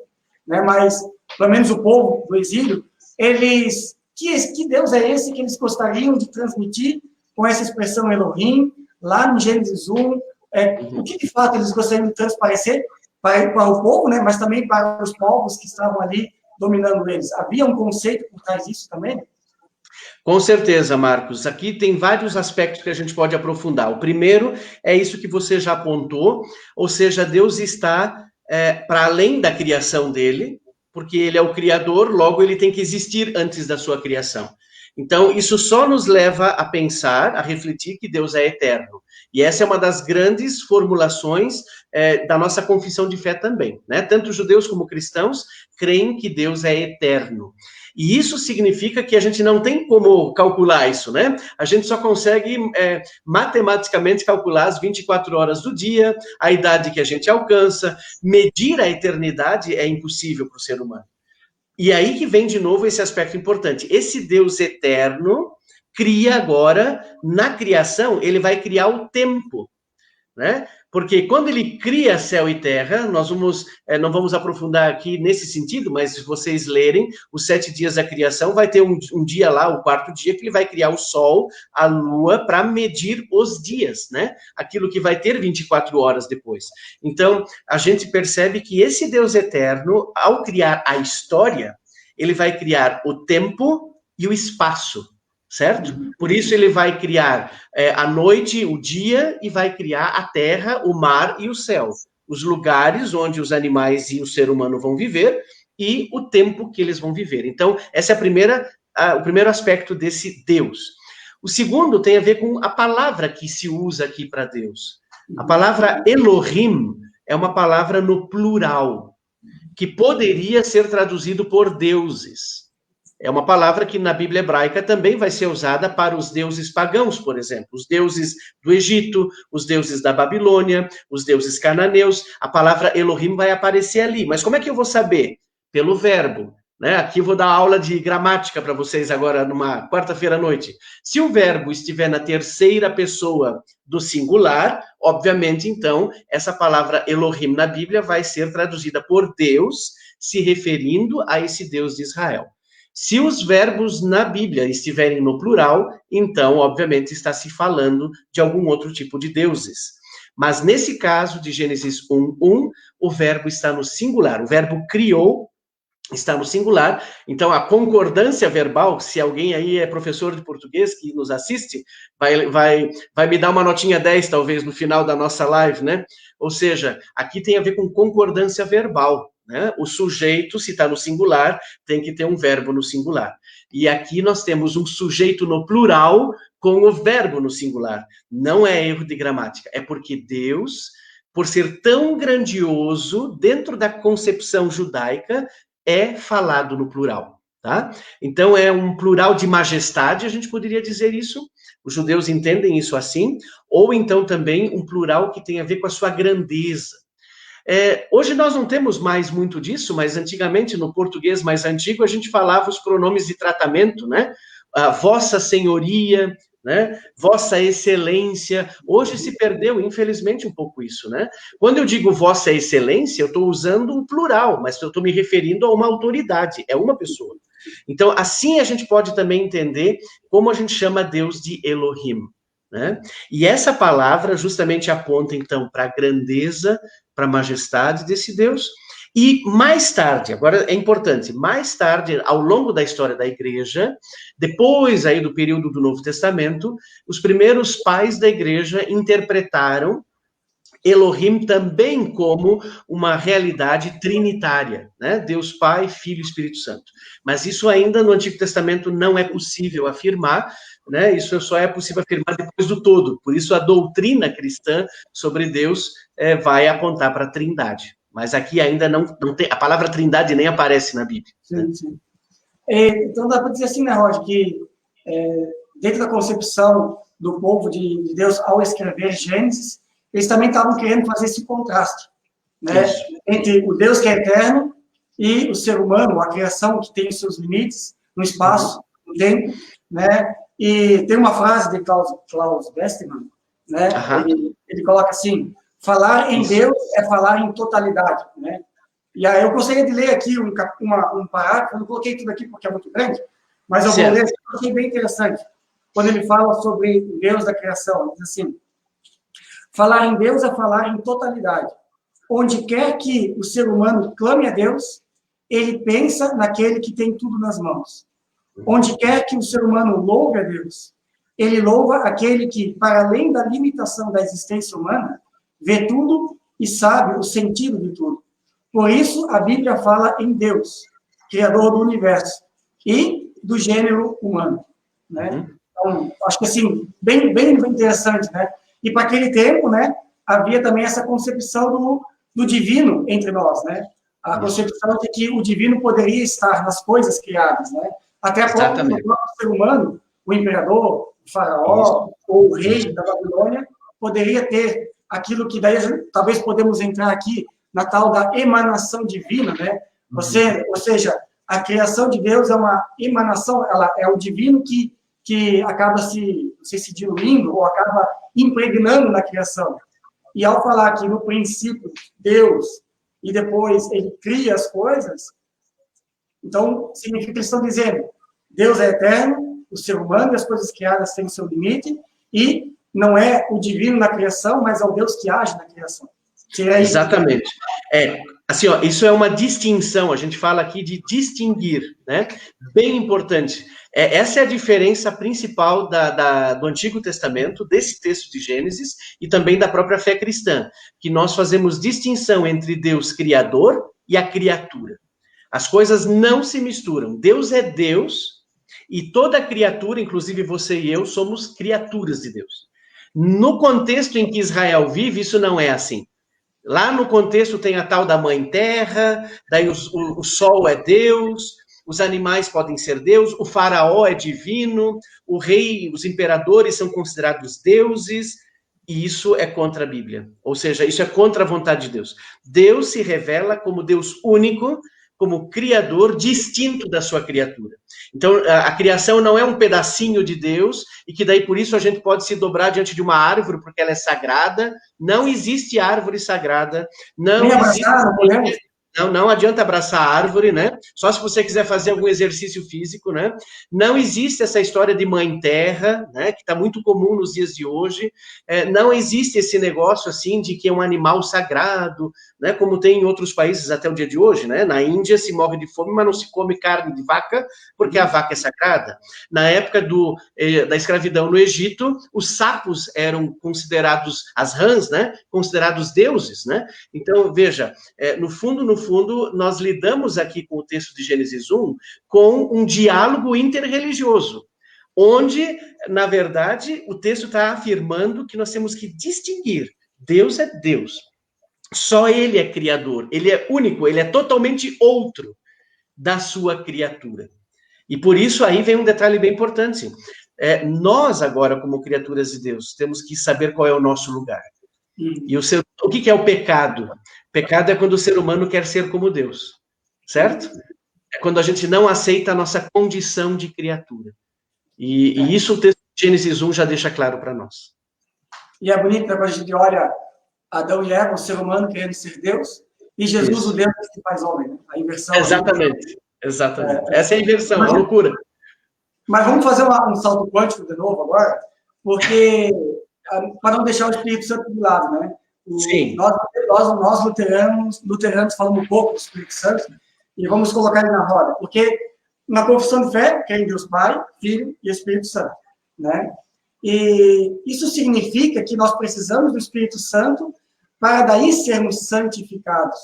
né? Mas, pelo menos o povo do exílio, que Deus é esse que eles gostariam de transmitir com essa expressão Elohim, lá no Gênesis 1, o que de fato eles gostariam de transparecer para o povo, né? Mas também para os povos que estavam ali dominando eles. Havia um conceito por trás disso também? Com certeza, Marcos. Aqui tem vários aspectos que a gente pode aprofundar. O primeiro é isso que você já apontou, ou seja, Deus está para além da criação dele, porque ele é o criador, logo ele tem que existir antes da sua criação. Então, isso só nos leva a pensar, a refletir que Deus é eterno. E essa é uma das grandes formulações da nossa confissão de fé também, né? Tanto judeus como cristãos creem que Deus é eterno. E isso significa que a gente não tem como calcular isso, né? A gente só consegue matematicamente calcular as 24 horas do dia, a idade que a gente alcança. Medir a eternidade é impossível para o ser humano. E aí que vem de novo esse aspecto importante. Esse Deus eterno cria agora, na criação, ele vai criar o tempo. né? Porque quando ele cria céu e terra, nós vamos, não vamos aprofundar aqui nesse sentido, mas se vocês lerem os 7 dias da criação, vai ter um dia lá, o 4º dia, que ele vai criar o sol, a lua, para medir os dias, né? Aquilo que vai ter 24 horas depois. Então, a gente percebe que esse Deus eterno, ao criar a história, ele vai criar o tempo e o espaço, certo? Por isso ele vai criar a noite, o dia, e vai criar a terra, o mar e o céu. Os lugares onde os animais e o ser humano vão viver e o tempo que eles vão viver. Então, essa é o primeiro aspecto desse Deus. O segundo tem a ver com a palavra que se usa aqui para Deus. A palavra Elohim é uma palavra no plural, que poderia ser traduzido por deuses. É uma palavra que na Bíblia hebraica também vai ser usada para os deuses pagãos, por exemplo. Os deuses do Egito, os deuses da Babilônia, os deuses cananeus. A palavra Elohim vai aparecer ali. Mas como é que eu vou saber? Pelo verbo, né? Aqui eu vou dar aula de gramática para vocês agora, numa quarta-feira à noite. Se o verbo estiver na terceira pessoa do singular, obviamente, então, essa palavra Elohim na Bíblia vai ser traduzida por Deus, se referindo a esse Deus de Israel. Se os verbos na Bíblia estiverem no plural, então, obviamente, está se falando de algum outro tipo de deuses. Mas nesse caso de Gênesis 1:1, o verbo está no singular. O verbo criou está no singular. Então, a concordância verbal, se alguém aí é professor de português que nos assiste, vai me dar uma notinha 10, talvez, no final da nossa live, né? Ou seja, aqui tem a ver com concordância verbal, né? O sujeito, se está no singular, tem que ter um verbo no singular. E aqui nós temos um sujeito no plural com o verbo no singular. Não é erro de gramática, é porque Deus, por ser tão grandioso, dentro da concepção judaica, é falado no plural, tá? Então, é um plural de majestade, a gente poderia dizer isso, os judeus entendem isso assim, ou então também um plural que tem a ver com a sua grandeza. Hoje nós não temos mais muito disso, mas antigamente, no português mais antigo, a gente falava os pronomes de tratamento, né? A vossa senhoria, né? Vossa excelência. Hoje se perdeu, infelizmente, um pouco isso, né? Quando eu digo vossa excelência, eu estou usando um plural, mas eu estou me referindo a uma autoridade, é uma pessoa. Então, assim a gente pode também entender como a gente chama Deus de Elohim, né? E essa palavra justamente aponta, então, para a grandeza, para a majestade desse Deus. E mais tarde, agora é importante, mais tarde, ao longo da história da igreja, depois aí do período do Novo Testamento, os primeiros pais da igreja interpretaram Elohim também como uma realidade trinitária, né? Deus Pai, Filho e Espírito Santo. Mas isso ainda no Antigo Testamento não é possível afirmar, né? Isso só é possível afirmar depois do todo. Por isso a doutrina cristã sobre Deus vai apontar para a Trindade. Mas aqui ainda não tem, a palavra Trindade nem aparece na Bíblia. Sim, né? sim. Então dá para dizer assim, né, Roger, que dentro da concepção do povo de Deus ao escrever Gênesis, eles também estavam querendo fazer esse contraste, né, entre o Deus que é eterno e o ser humano, a criação que tem os seus limites no espaço, no tempo, né? E tem uma frase de Klaus Westermann, né? Ele coloca assim: falar em Deus é falar em totalidade, né? E aí eu gostaria de ler aqui um parágrafo, eu não coloquei tudo aqui porque é muito grande, mas eu vou ler, eu achei bem interessante, quando ele fala sobre o Deus da criação. Ele diz assim: falar em Deus é falar em totalidade. Onde quer que o ser humano clame a Deus, ele pensa naquele que tem tudo nas mãos. Onde quer que o ser humano louve a Deus, ele louva aquele que, para além da limitação da existência humana, vê tudo e sabe o sentido de tudo. Por isso, a Bíblia fala em Deus, Criador do universo e do gênero humano, né? Então, acho que assim, bem interessante, né? E para aquele tempo, né, havia também essa concepção do divino entre nós, né? A concepção de que o divino poderia estar nas coisas criadas, né? Até a próprio ser humano, o imperador, o faraó, ou o rei da Babilônia, poderia ter aquilo que daí talvez podemos entrar aqui na tal da emanação divina, né? Ou seja, a criação de Deus é uma emanação, ela é o divino que acaba não sei se diluindo, ou acaba impregnando na criação. E ao falar que no princípio Deus, e depois ele cria as coisas, então significa que eles estão dizendo, Deus é eterno, o ser humano e as coisas criadas têm seu limite, e não é o divino na criação, mas é o Deus que age na criação. Exatamente. Assim, ó, isso é uma distinção, a gente fala aqui de distinguir, né? Bem importante. Essa é a diferença principal do Antigo Testamento, desse texto de Gênesis, e também da própria fé cristã, que nós fazemos distinção entre Deus criador e a criatura. As coisas não se misturam. Deus é Deus, e toda criatura, inclusive você e eu, somos criaturas de Deus. No contexto em que Israel vive, isso não é assim. Lá no contexto tem a tal da Mãe Terra, daí o sol é Deus, os animais podem ser Deus, o faraó é divino, o rei, os imperadores são considerados deuses, e isso é contra a Bíblia. Ou seja, isso é contra a vontade de Deus. Deus se revela como Deus único, como criador distinto da sua criatura. Então, a criação não é um pedacinho de Deus, e que daí por isso a gente pode se dobrar diante de uma árvore, porque ela é sagrada. Não existe árvore sagrada, não existe... Não adianta abraçar a árvore, né? Só se você quiser fazer algum exercício físico, né? Não existe essa história de mãe terra, né? Que está muito comum nos dias de hoje. Não existe esse negócio assim de que é um animal sagrado, né? Como tem em outros países até o dia de hoje, né? Na Índia se morre de fome, mas não se come carne de vaca, porque a vaca é sagrada. Na época da escravidão no Egito, os sapos eram considerados, as rãs, né? Considerados deuses, né? Então, veja, no fundo, nós lidamos aqui com o texto de Gênesis 1 com um diálogo interreligioso, onde, na verdade, o texto está afirmando que nós temos que distinguir. Deus é Deus. Só Ele é criador. Ele é único, Ele é totalmente outro da sua criatura. E por isso aí vem um detalhe bem importante. Nós, agora, como criaturas de Deus, temos que saber qual é o nosso lugar. E o que é o pecado? Pecado é quando o ser humano quer ser como Deus, certo? É quando a gente não aceita a nossa condição de criatura. E isso o texto de Gênesis 1 já deixa claro para nós. E é bonito, né, quando a gente olha Adão e Eva, o ser humano querendo ser Deus, e Jesus, isso. O Deus que se faz homem, né? A inversão. Exatamente. Essa é a inversão, a loucura. Mas vamos fazer um salto quântico de novo agora, porque para não deixar o Espírito Santo de lado, né? Sim. Nós luteranos falamos um pouco do Espírito Santo e vamos colocar ele na roda, porque na confissão de fé, que é em Deus Pai, Filho e Espírito Santo, né? E isso significa que nós precisamos do Espírito Santo para daí sermos santificados,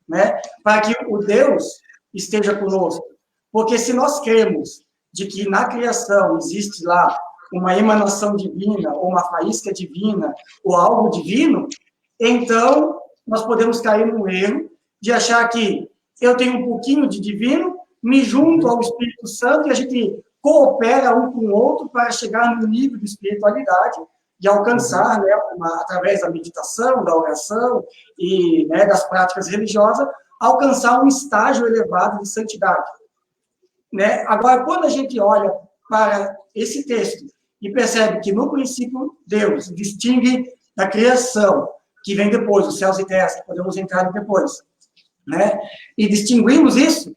né? Para que o Deus esteja conosco. Porque se nós cremos de que na criação existe lá uma emanação divina, ou uma faísca divina, ou algo divino, então nós podemos cair no erro de achar que eu tenho um pouquinho de divino, me junto ao Espírito Santo e a gente coopera um com o outro para chegar no nível de espiritualidade, de alcançar, né, através da meditação, da oração e, né, das práticas religiosas, alcançar um estágio elevado de santidade. Né? Agora, quando a gente olha para esse texto e percebe que, no princípio, Deus distingue da criação, que vem depois, os céus e terras, que podemos entrar depois, né? E distinguimos isso,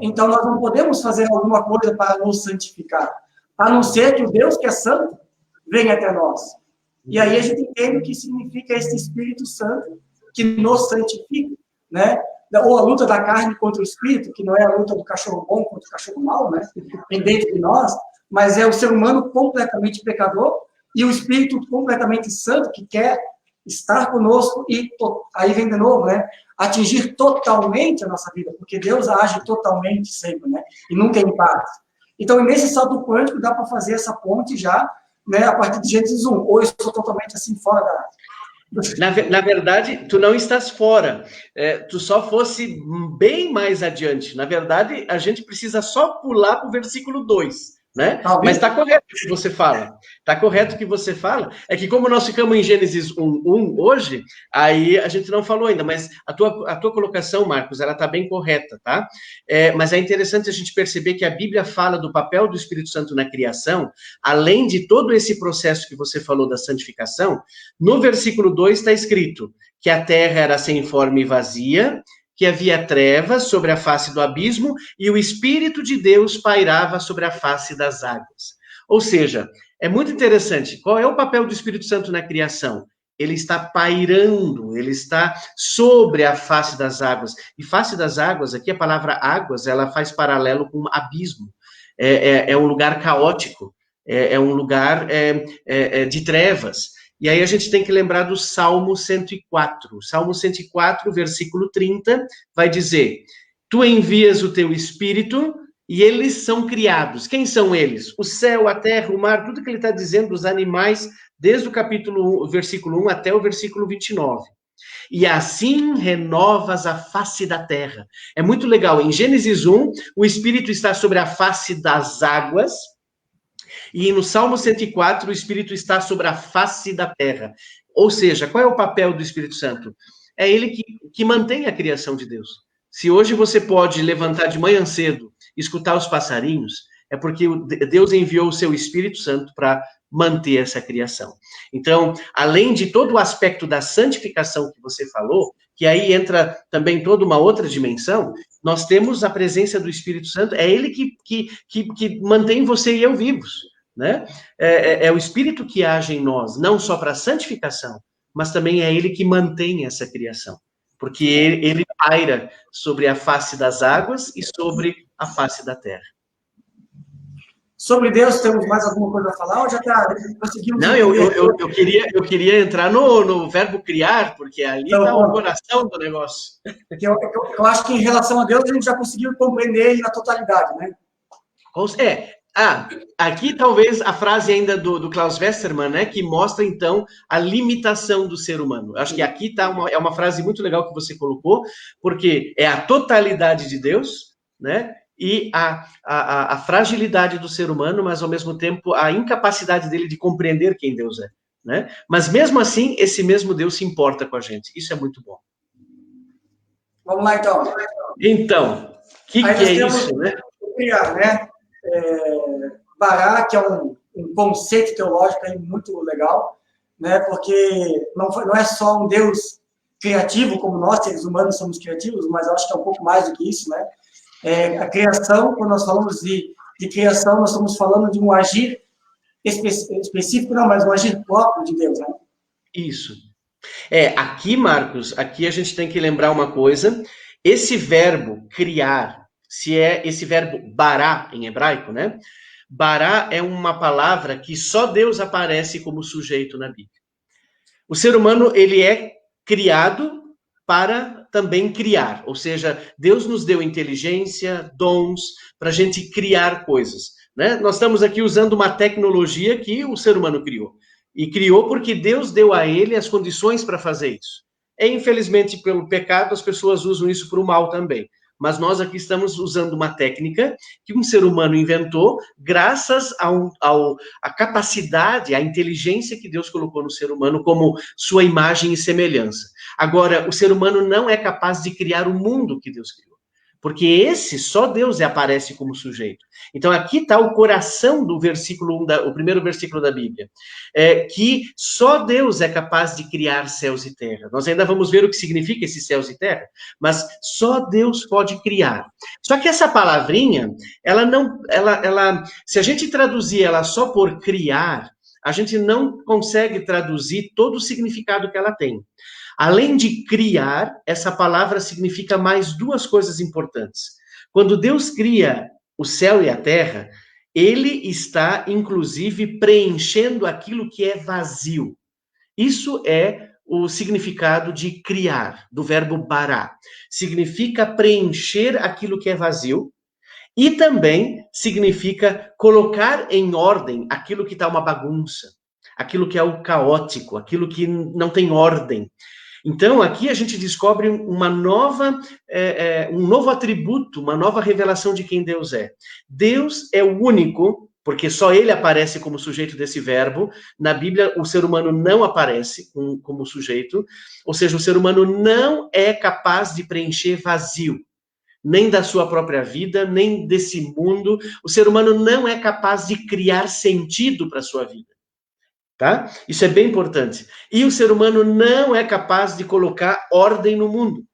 então nós não podemos fazer alguma coisa para nos santificar, a não ser que o Deus que é santo venha até nós. E aí a gente entende o que significa esse Espírito Santo que nos santifica, né? Ou a luta da carne contra o espírito, que não é a luta do cachorro bom contra o cachorro mau, né? Tem dentro de nós, mas é o ser humano completamente pecador e o espírito completamente santo que quer estar conosco e aí vem de novo, né? Atingir totalmente a nossa vida, porque Deus age totalmente sempre, né? E nunca em parte. Então, nesse salto quântico, dá para fazer essa ponte já, né? A partir de Gênesis 1. Ou eu estou totalmente assim fora da... Na verdade, tu não estás fora. Tu só fosse bem mais adiante. Na verdade, a gente precisa só pular para o versículo 2. né? Mas está correto o que você fala. Está correto o que você fala. É que como nós ficamos em Gênesis 1:1 hoje, aí a gente não falou ainda, mas a tua colocação, Marcos, ela está bem correta, tá? Mas é interessante a gente perceber que a Bíblia fala do papel do Espírito Santo na criação, além de todo esse processo que você falou da santificação. No versículo 2 está escrito que a terra era sem forma e vazia, que havia trevas sobre a face do abismo e o Espírito de Deus pairava sobre a face das águas. Ou seja, é muito interessante. Qual é o papel do Espírito Santo na criação? Ele está pairando, ele está sobre a face das águas. E face das águas, aqui a palavra águas, ela faz paralelo com abismo. É um lugar caótico, é um lugar de trevas. E aí a gente tem que lembrar do Salmo 104. Salmo 104, versículo 30, vai dizer: Tu envias o teu Espírito e eles são criados. Quem são eles? O céu, a terra, o mar, tudo que ele está dizendo dos animais, desde o versículo 1 até o versículo 29. E assim renovas a face da terra. É muito legal. Em Gênesis 1, o Espírito está sobre a face das águas. E no Salmo 104, o Espírito está sobre a face da terra. Ou seja, qual é o papel do Espírito Santo? É ele que mantém a criação de Deus. Se hoje você pode levantar de manhã cedo, escutar os passarinhos, é porque Deus enviou o seu Espírito Santo para manter essa criação. Então, além de todo o aspecto da santificação que você falou, que aí entra também toda uma outra dimensão, nós temos a presença do Espírito Santo, é ele que mantém você e eu vivos, né? É o Espírito que age em nós, não só para a santificação, mas também é ele que mantém essa criação, porque ele paira sobre a face das águas e sobre a face da terra. Sobre Deus, temos mais alguma coisa a falar ou já conseguimos? Não, eu queria entrar no verbo criar, porque ali está o coração do negócio. Eu acho que em relação a Deus a gente já conseguiu compreender ele na totalidade, né? Aqui talvez a frase ainda do Klaus Westermann, né, que mostra então a limitação do ser humano. Acho que aqui é uma frase muito legal que você colocou, porque é a totalidade de Deus, né? E a fragilidade do ser humano, mas ao mesmo tempo a incapacidade dele de compreender quem Deus é, né? Mas mesmo assim, esse mesmo Deus se importa com a gente. Isso é muito bom. Vamos lá, então. Então, o que é isso, né? Criar, né? Bará, que é um conceito teológico aí muito legal, né? Porque não é só um Deus criativo, como nós, seres humanos, somos criativos, mas eu acho que é um pouco mais do que isso, né? A criação, quando nós falamos de criação, nós estamos falando de um agir específico, não, mas um agir próprio de Deus, né? Isso. Aqui, Marcos, aqui a gente tem que lembrar uma coisa, esse verbo criar, se é esse verbo bará em hebraico, né? Bará é uma palavra que só Deus aparece como sujeito na Bíblia. O ser humano, ele é criado para também criar, ou seja, Deus nos deu inteligência, dons, para a gente criar coisas, né? Nós estamos aqui usando uma tecnologia que o ser humano criou, e criou porque Deus deu a ele as condições para fazer isso. Infelizmente, pelo pecado, as pessoas usam isso para o mal também. Mas nós aqui estamos usando uma técnica que um ser humano inventou graças à capacidade, à inteligência que Deus colocou no ser humano como sua imagem e semelhança. Agora, o ser humano não é capaz de criar o mundo que Deus criou, porque só Deus aparece como sujeito. Então, aqui está o coração do versículo 1, o primeiro versículo da Bíblia, que só Deus é capaz de criar céus e terra. Nós ainda vamos ver o que significa esses céus e terra, mas só Deus pode criar. Só que essa palavrinha, se a gente traduzir ela só por criar, a gente não consegue traduzir todo o significado que ela tem. Além de criar, essa palavra significa mais duas coisas importantes. Quando Deus cria o céu e a terra, ele está, inclusive, preenchendo aquilo que é vazio. Isso é o significado de criar, do verbo bará. Significa preencher aquilo que é vazio e também significa colocar em ordem aquilo que está uma bagunça, aquilo que é o caótico, aquilo que não tem ordem. Então, aqui a gente descobre um novo atributo, uma nova revelação de quem Deus é. Deus é o único porque só ele aparece como sujeito desse verbo. Na Bíblia, o ser humano não aparece como sujeito, ou seja, o ser humano não é capaz de preencher vazio, nem da sua própria vida, nem desse mundo. O ser humano não é capaz de criar sentido para a sua vida. Tá? Isso é bem importante. E o ser humano não é capaz de colocar ordem no mundo.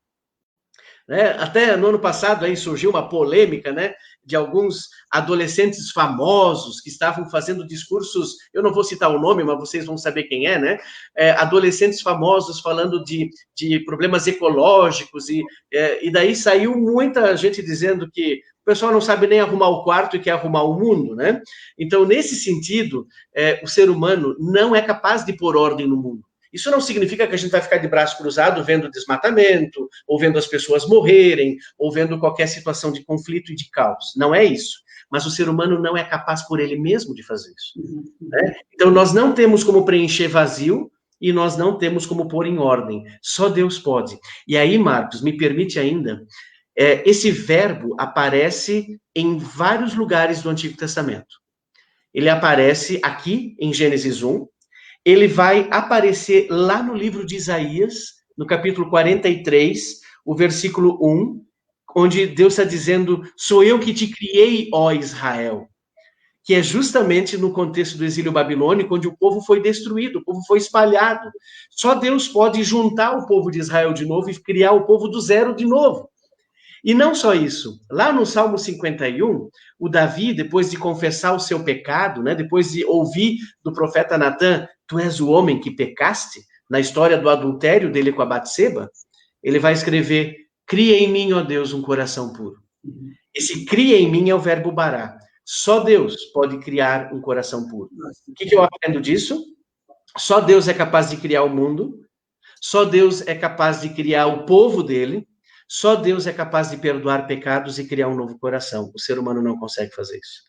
Né? Até no ano passado aí surgiu uma polêmica, né, de alguns adolescentes famosos que estavam fazendo discursos, eu não vou citar o nome, mas vocês vão saber quem é, né? Adolescentes famosos falando de problemas ecológicos, e daí saiu muita gente dizendo que o pessoal não sabe nem arrumar o quarto e quer arrumar o mundo, né? Então, nesse sentido, o ser humano não é capaz de pôr ordem no mundo. Isso não significa que a gente vai ficar de braço cruzado vendo desmatamento, ou vendo as pessoas morrerem, ou vendo qualquer situação de conflito e de caos. Não é isso. Mas o ser humano não é capaz por ele mesmo de fazer isso. Né? Então, nós não temos como preencher vazio e nós não temos como pôr em ordem. Só Deus pode. E aí, Marcos, me permite ainda, esse verbo aparece em vários lugares do Antigo Testamento. Ele aparece aqui, em Gênesis 1, ele vai aparecer lá no livro de Isaías, no capítulo 43, o versículo 1, onde Deus está dizendo, sou eu que te criei, ó Israel, que é justamente no contexto do exílio babilônico, onde o povo foi destruído, o povo foi espalhado. Só Deus pode juntar o povo de Israel de novo e criar o povo do zero de novo. E não só isso, lá no Salmo 51, o Davi, depois de confessar o seu pecado, né, depois de ouvir do profeta Natã, tu és o homem que pecaste, na história do adultério dele com a Batseba, ele vai escrever, cria em mim, ó Deus, um coração puro. Esse cria em mim é o verbo bará. Só Deus pode criar um coração puro. O que eu aprendo disso? Só Deus é capaz de criar o mundo, só Deus é capaz de criar o povo dele, só Deus é capaz de perdoar pecados e criar um novo coração. O ser humano não consegue fazer isso.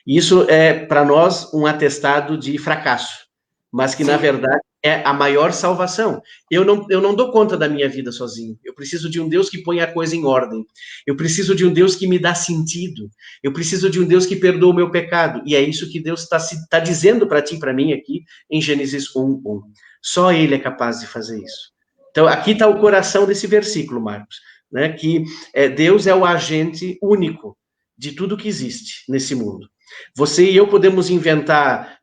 E isso é, para nós, um atestado de fracasso, mas que, na verdade, é a maior salvação. Eu não dou conta da minha vida sozinho. Eu preciso de um Deus que põe a coisa em ordem. Eu preciso de um Deus que me dá sentido. Eu preciso de um Deus que perdoa o meu pecado. E é isso que Deus está dizendo para ti e para mim aqui em Gênesis 1:1. Só Ele é capaz de fazer isso. Então, aqui está o coração desse versículo, Marcos. Né, que Deus é o agente único de tudo que existe nesse mundo. Você e eu podemos inventar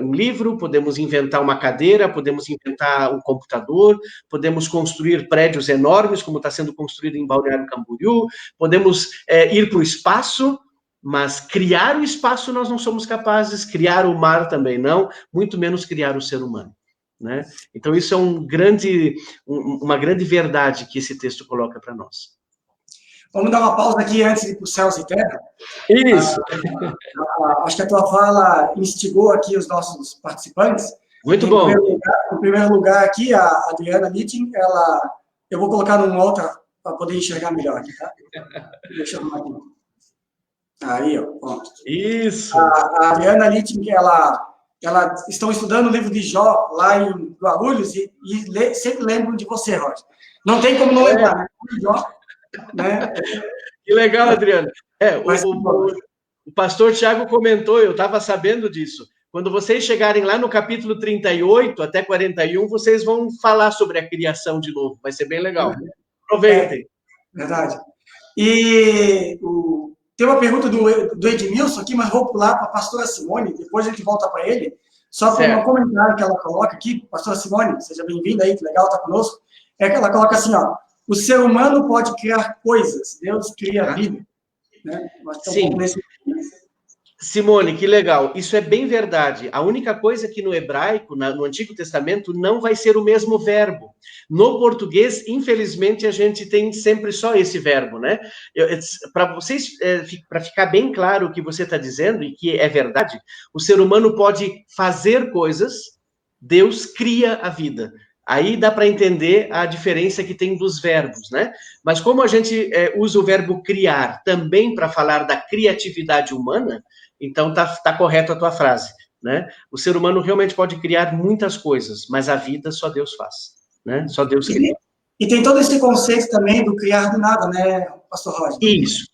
um livro, podemos inventar uma cadeira, podemos inventar um computador, podemos construir prédios enormes, como está sendo construído em Balneário Camboriú, podemos ir para o espaço, mas criar o espaço nós não somos capazes, criar o mar também não, muito menos criar o ser humano. Né? Então, isso é uma grande verdade que esse texto coloca para nós. Vamos dar uma pausa aqui antes de ir para os céus e terra. Isso. Acho que a tua fala instigou aqui os nossos participantes. Muito bom. Em primeiro lugar aqui, a Adriana Litting, eu vou colocar numa outra para poder enxergar melhor aqui, tá? Deixa eu arrumar aqui. Aí, ó, pronto. Isso. A Adriana Litting, ela estão estudando o livro de Jó lá em Guarulhos e sempre lembram de você, Roger. Não tem como não lembrar, né? Jó, né? Que legal, Adriano. O pastor Tiago comentou, eu estava sabendo disso. Quando vocês chegarem lá no capítulo 38 até 41, vocês vão falar sobre a criação de novo. Vai ser bem legal. Aproveitem. Verdade. E tem uma pergunta do Edmilson aqui, mas vou pular para a pastora Simone, depois a gente volta para ele. Só para um comentário que ela coloca aqui, pastora Simone, seja bem-vinda aí, que legal estar conosco. É que ela coloca assim, ó, o ser humano pode criar coisas, Deus cria a vida. Né? Sim. Simone, que legal. Isso é bem verdade. A única coisa que no hebraico, no Antigo Testamento, não vai ser o mesmo verbo. No português, infelizmente, a gente tem sempre só esse verbo, né? Para ficar bem claro o que você está dizendo, e que é verdade, o ser humano pode fazer coisas, Deus cria a vida. Aí dá para entender a diferença que tem dos verbos, né? Mas como a gente usa o verbo criar também para falar da criatividade humana, então tá correto a tua frase, né? O ser humano realmente pode criar muitas coisas, mas a vida só Deus faz, né? Só Deus cria. E tem todo esse conceito também do criar do nada, né, pastor Roger? Isso.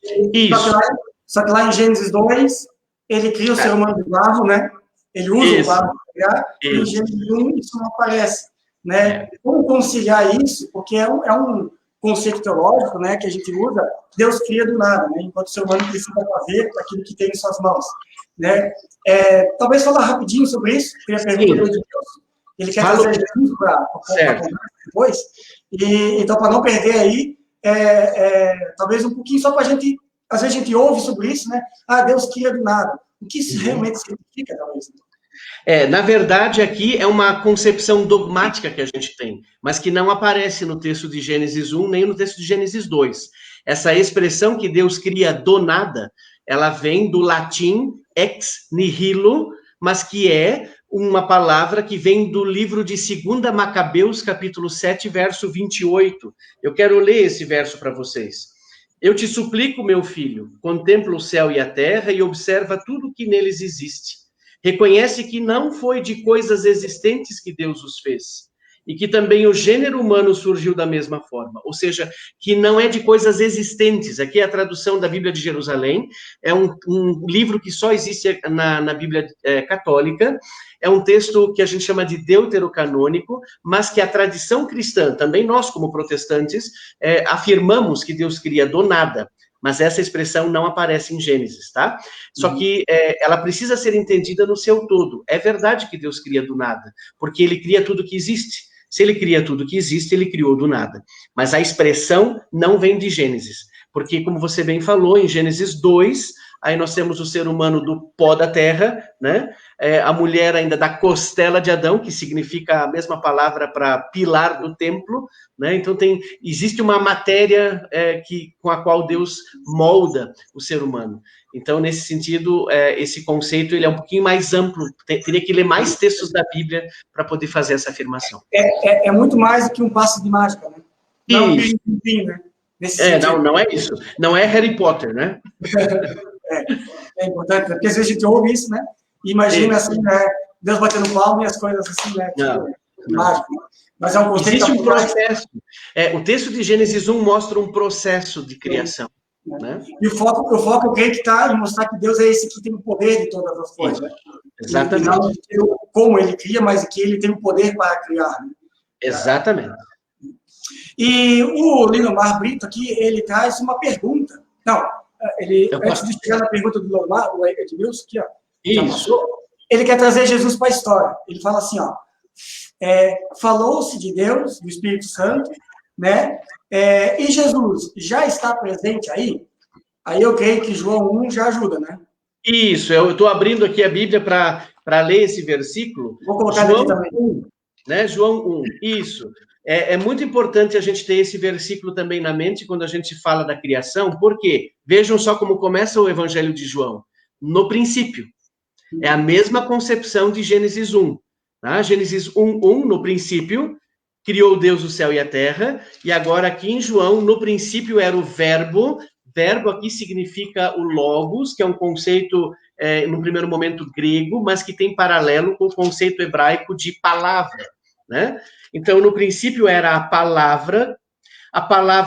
Só que lá em Gênesis 2, ele cria o ser humano do barro, né? Ele usa Isso. o barro para criar, e em Isso. Gênesis 1 isso não aparece, né? Como conciliar isso? Porque é um conceito teológico, né, que a gente usa, Deus cria do nada, né? Enquanto o ser humano precisa fazer aquilo que tem em suas mãos, né? Talvez falar rapidinho sobre isso, tem a pergunta do Edilson, ele quer trazer Jesus para conversar depois, e então, para não perder aí, talvez um pouquinho só para a gente, às vezes a gente ouve sobre isso, né? Ah, Deus cria do nada. O que isso realmente significa, talvez? Na verdade, aqui é uma concepção dogmática que a gente tem, mas que não aparece no texto de Gênesis 1, nem no texto de Gênesis 2. Essa expressão que Deus cria do nada, ela vem do latim ex nihilo, mas que é uma palavra que vem do livro de 2 Macabeus, capítulo 7, verso 28. Eu quero ler esse verso para vocês. Eu te suplico, meu filho, contempla o céu e a terra e observa tudo o que neles existe. Reconhece que não foi de coisas existentes que Deus os fez, e que também o gênero humano surgiu da mesma forma, ou seja, que não é de coisas existentes. Aqui é a tradução da Bíblia de Jerusalém, é um livro que só existe na Bíblia católica, é um texto que a gente chama de deuterocanônico, mas que a tradição cristã, também nós como protestantes, afirmamos que Deus cria do nada. Mas essa expressão não aparece em Gênesis, tá? Só que ela precisa ser entendida no seu todo. É verdade que Deus cria do nada, porque ele cria tudo que existe. Se ele cria tudo que existe, ele criou do nada. Mas a expressão não vem de Gênesis, porque, como você bem falou, em Gênesis 2, aí nós temos o ser humano do pó da terra, né? A mulher ainda da costela de Adão, que significa a mesma palavra para pilar do templo, né? Então existe uma matéria com a qual Deus molda o ser humano. Então, nesse sentido, esse conceito ele é um pouquinho mais amplo, teria que ler mais textos da Bíblia para poder fazer essa afirmação. É muito mais do que um passe de mágica, né? Não, enfim, né? Não é isso. Não é Harry Potter, né? É importante, porque às vezes a gente ouve isso, né? E imagina assim, né? Deus batendo palma e as coisas assim, né? Mágico, né? Mas é um conceito. Existe um processo. O texto de Gênesis 1 mostra um processo de criação. Né? E o foco eu creio que está em mostrar que Deus é esse que tem o poder de todas as coisas. Né? Exatamente. E não como ele cria, mas que ele tem o poder para criar. Né? Exatamente. E o Lindomar Brito aqui, ele traz uma pergunta. Não, antes de chegar na pergunta do Lindomar, o Edmilson aqui, ó, isso. Ele quer trazer Jesus para a história. Ele fala assim, ó, falou-se de Deus, do Espírito Santo, né? E Jesus já está presente aí? Aí eu creio que João 1 já ajuda, né? Isso, eu estou abrindo aqui a Bíblia para ler esse versículo. Vou colocar João aqui também. 1, né? João 1, isso. É muito importante a gente ter esse versículo também na mente quando a gente fala da criação, porque vejam só como começa o Evangelho de João. No princípio. É a mesma concepção de Gênesis 1. Tá? Gênesis 1:1, no princípio, criou Deus o céu e a terra, e agora aqui em João, no princípio era o verbo. Verbo aqui significa o logos, que é um conceito, no primeiro momento, grego, mas que tem paralelo com o conceito hebraico de palavra, né? Então, no princípio era a palavra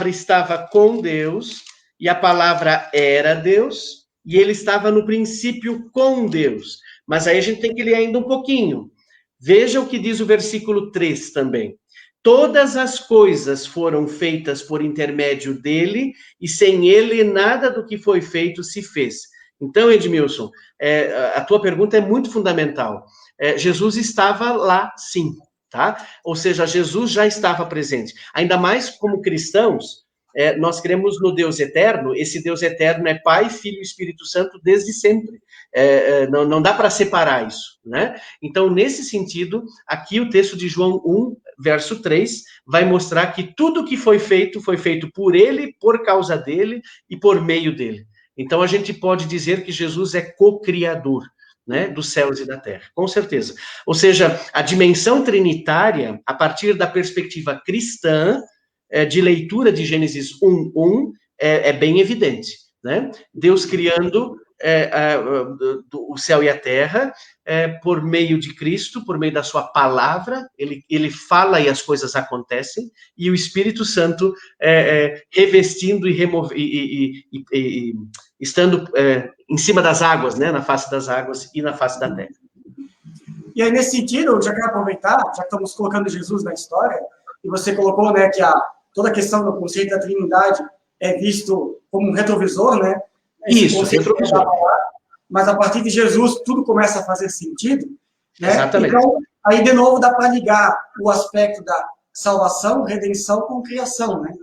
estava com Deus, e a palavra era Deus, e ele estava no princípio com Deus. Mas aí a gente tem que ler ainda um pouquinho. Veja o que diz o versículo 3 também. Todas as coisas foram feitas por intermédio dele, e sem ele nada do que foi feito se fez. Então, Edmilson, a tua pergunta é muito fundamental. Jesus estava lá, sim, tá? Ou seja, Jesus já estava presente. Ainda mais como cristãos, nós cremos no Deus eterno. Esse Deus eterno é Pai, Filho e Espírito Santo desde sempre. Não dá para separar isso, né? Então, nesse sentido, aqui o texto de João 1, verso 3, vai mostrar que tudo que foi feito por ele, por causa dele e por meio dele. Então, a gente pode dizer que Jesus é co-criador, né, dos céus e da terra, com certeza. Ou seja, a dimensão trinitária, a partir da perspectiva cristã, de leitura de Gênesis 1:1, é bem evidente, né? Deus criando o céu e a terra por meio de Cristo, por meio da sua palavra, ele fala e as coisas acontecem, e o Espírito Santo revestindo e estando em cima das águas, né? Na face das águas e na face da terra. E aí, nesse sentido, eu já quero aproveitar, já que estamos colocando Jesus na história, e você colocou, né, que toda a questão do conceito da Trindade é visto como um retrovisor, né? Isso, retrovisor. Mas a partir de Jesus, tudo começa a fazer sentido, né? Exatamente. Então, aí, de novo, dá para ligar o aspecto da salvação, redenção com criação, né?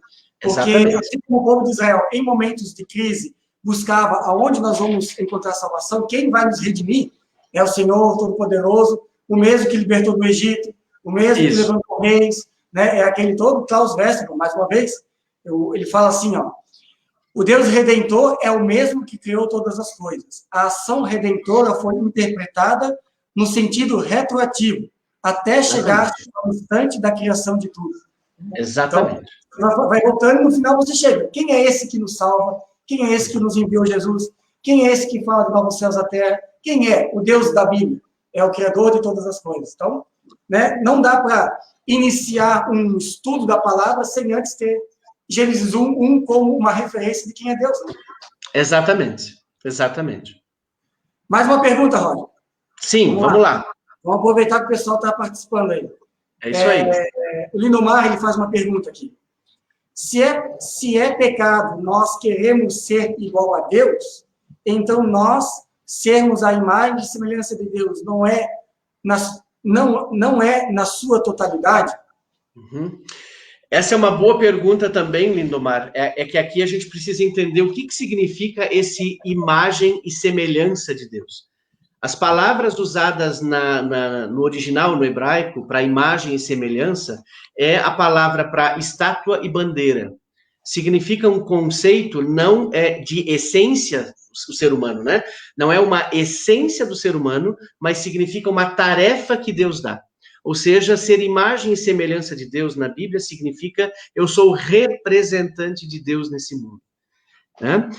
Porque, assim como o povo de Israel, em momentos de crise, buscava aonde nós vamos encontrar salvação, quem vai nos redimir é o Senhor Todo-Poderoso, o mesmo que libertou do Egito, o mesmo que levantou reis, né? É aquele todo, Klaus Westermann, mais uma vez, ele fala assim, ó, o Deus Redentor é o mesmo que criou todas as coisas. A ação redentora foi interpretada no sentido retroativo, até chegar ao instante da criação de tudo. Exatamente. Então, vai voltando e no final você chega. Quem é esse que nos salva? Quem é esse que nos enviou Jesus? Quem é esse que fala de novos céus à terra? Quem é? O Deus da Bíblia. É o Criador de todas as coisas. Então, né, não dá para iniciar um estudo da palavra sem antes ter Gênesis 1 como uma referência de quem é Deus. Né? Exatamente. Exatamente. Mais uma pergunta, Roger. Sim, vamos lá. Vamos aproveitar que o pessoal está participando aí. É isso aí. O Lindomar, ele faz uma pergunta aqui. Se é pecado nós queremos ser igual a Deus, então nós sermos a imagem e semelhança de Deus não é na sua totalidade? Uhum. Essa é uma boa pergunta também, Lindomar. É que aqui a gente precisa entender o que significa esse imagem e semelhança de Deus. As palavras usadas no original, no hebraico, para imagem e semelhança, é a palavra para estátua e bandeira. Significa um conceito não de essência do ser humano, né? Não é uma essência do ser humano, mas significa uma tarefa que Deus dá. Ou seja, ser imagem e semelhança de Deus na Bíblia significa eu sou representante de Deus nesse mundo. Né?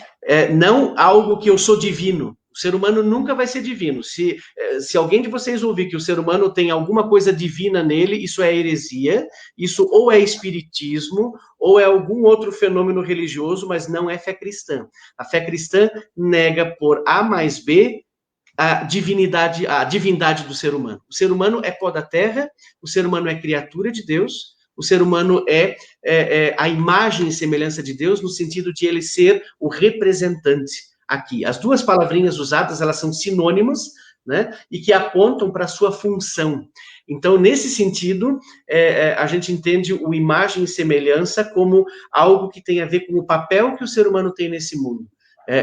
Não algo que eu sou divino. O ser humano nunca vai ser divino. Se alguém de vocês ouvir que o ser humano tem alguma coisa divina nele, isso é heresia, isso ou é espiritismo, ou é algum outro fenômeno religioso, mas não é fé cristã. A fé cristã nega por A mais B a divindade do ser humano. O ser humano é pó da terra, o ser humano é criatura de Deus, o ser humano é a imagem e semelhança de Deus, no sentido de ele ser o representante aqui. As duas palavrinhas usadas, elas são sinônimas, né, e que apontam para a sua função. Então, nesse sentido, a gente entende o imagem e semelhança como algo que tem a ver com o papel que o ser humano tem nesse mundo,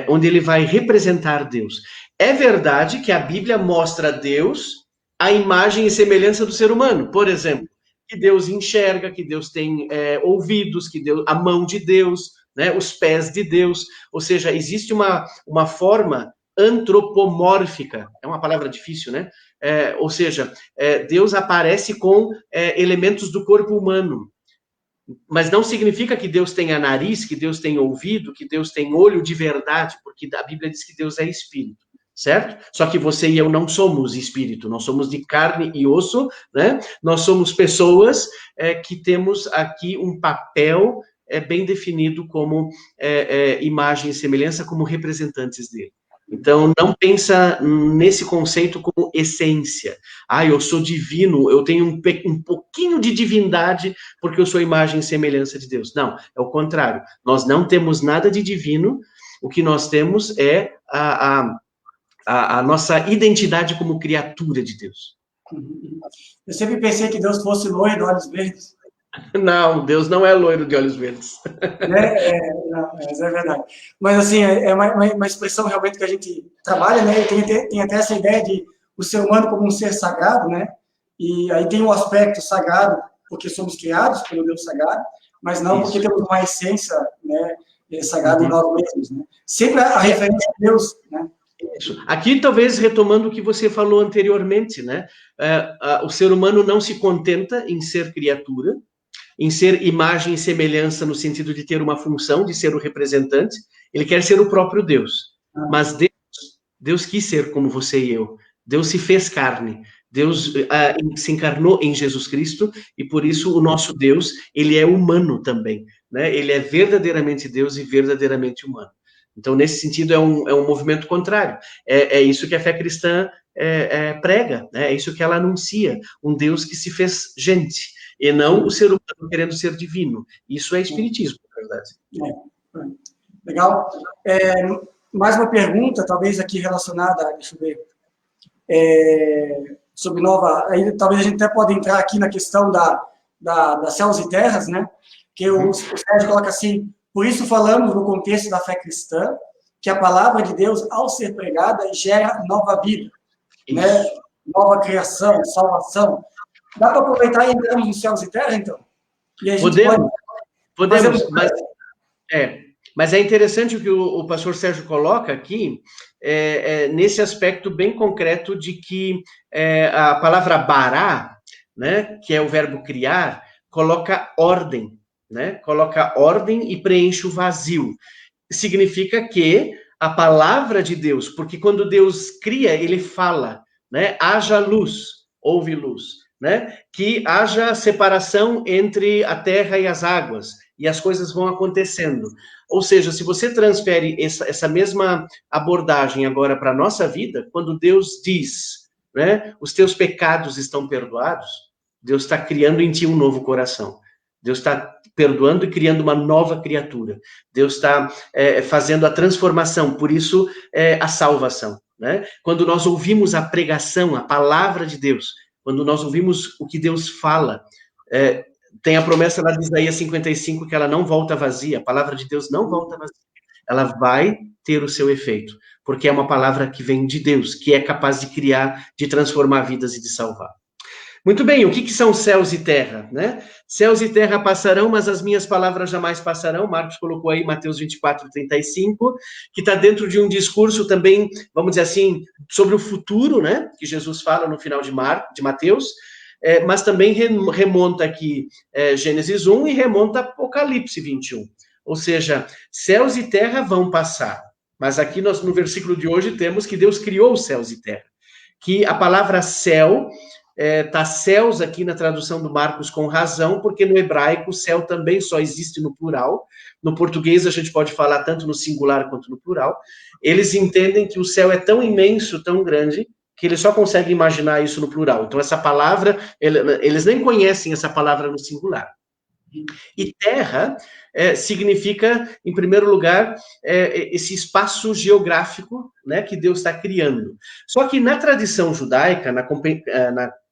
onde ele vai representar Deus. É verdade que a Bíblia mostra a Deus a imagem e semelhança do ser humano. Por exemplo, que Deus enxerga, que Deus tem ouvidos, que Deus, a mão de Deus, né, os pés de Deus. Ou seja, existe uma forma antropomórfica, é uma palavra difícil, né? Ou seja, Deus aparece com elementos do corpo humano. Mas não significa que Deus tenha nariz, que Deus tenha ouvido, que Deus tem olho de verdade, porque a Bíblia diz que Deus é espírito, certo? Só que você e eu não somos espírito, nós somos de carne e osso, né? Nós somos pessoas que temos aqui um papel bem definido como imagem e semelhança, como representantes dele. Então, não pensa nesse conceito como essência. Eu sou divino, eu tenho um pouquinho de divindade porque eu sou imagem e semelhança de Deus. Não, é o contrário. Nós não temos nada de divino, o que nós temos é a nossa identidade como criatura de Deus. Eu sempre pensei que Deus fosse loiro de olhos verdes. Não, Deus não é loiro de olhos verdes. Mas é verdade. Mas, assim, é uma expressão realmente que a gente trabalha, né? E tem até essa ideia de o ser humano como um ser sagrado, né? E aí tem um aspecto sagrado, porque somos criados pelo Deus sagrado, mas não porque temos uma essência, né, sagrada em nós mesmos, né? Sempre a referência a Deus, né? Isso. Aqui, talvez, retomando o que você falou anteriormente, né? O ser humano não se contenta em ser criatura, em ser imagem e semelhança no sentido de ter uma função, de ser o representante, ele quer ser o próprio Deus. Mas Deus quis ser como você e eu. Deus se fez carne. Deus se encarnou em Jesus Cristo e, por isso, o nosso Deus, ele é humano também, né? Ele é verdadeiramente Deus e verdadeiramente humano. Então, nesse sentido, é um movimento contrário. É isso que a fé cristã prega, né? É isso que ela anuncia, um Deus que se fez gente, e não o ser humano querendo ser divino. Isso é espiritismo, na verdade. Legal. Mais uma pergunta, talvez aqui relacionada, deixa eu ver, sobre nova, aí talvez a gente até pode entrar aqui na questão da céus e terras, né? Que o Sérgio coloca assim: por isso falamos no contexto da fé cristã que a palavra de Deus, ao ser pregada, gera nova vida, né? Nova criação, salvação. Dá para aproveitar e entrarmos nos céus e terra, então? E a gente podemos, mas é interessante o que o pastor Sérgio coloca aqui, nesse aspecto bem concreto de que a palavra bará, né, que é o verbo criar, coloca ordem, né? Coloca ordem e preenche o vazio. Significa que a palavra de Deus, porque quando Deus cria, ele fala, né? Haja luz, houve luz, né? Que haja separação entre a terra e as águas, e as coisas vão acontecendo. Ou seja, se você transfere essa mesma abordagem agora para a nossa vida, quando Deus diz, né? Os teus pecados estão perdoados, Deus está criando em ti um novo coração. Deus está perdoando e criando uma nova criatura. Deus está fazendo a transformação, por isso a salvação, né? Quando nós ouvimos a pregação, a palavra de Deus, quando nós ouvimos o que Deus fala, tem a promessa lá de Isaías 55 que ela não volta vazia, a palavra de Deus não volta vazia, ela vai ter o seu efeito, porque é uma palavra que vem de Deus, que é capaz de criar, de transformar vidas e de salvar. Muito bem, o que são céus e terra, né? Céus e terra passarão, mas as minhas palavras jamais passarão. Marcos colocou aí Mateus 24:35, que está dentro de um discurso também, vamos dizer assim, sobre o futuro, né? Que Jesus fala no final de Mateus, mas também remonta aqui Gênesis 1 e remonta Apocalipse 21. Ou seja, céus e terra vão passar. Mas aqui nós, no versículo de hoje, temos que Deus criou os céus e terra. Que a palavra céu... tá céus aqui na tradução do Marcos com razão, porque no hebraico céu também só existe no plural. No português a gente pode falar tanto no singular quanto no plural. Eles entendem que o céu é tão imenso, tão grande, que eles só conseguem imaginar isso no plural. Então essa palavra, eles nem conhecem essa palavra no singular. E terra significa, em primeiro lugar, esse espaço geográfico, né, que Deus está criando. Só que na tradição judaica, na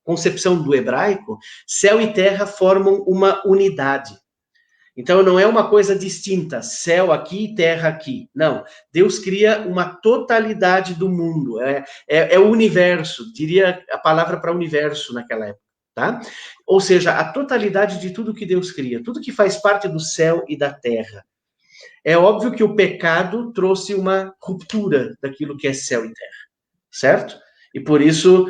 concepção do hebraico, céu e terra formam uma unidade. Então, não é uma coisa distinta, céu aqui e terra aqui. Não, Deus cria uma totalidade do mundo, é o universo, diria a palavra para universo naquela época, tá? Ou seja, a totalidade de tudo que Deus cria, tudo que faz parte do céu e da terra. É óbvio que o pecado trouxe uma ruptura daquilo que é céu e terra, certo? E por isso,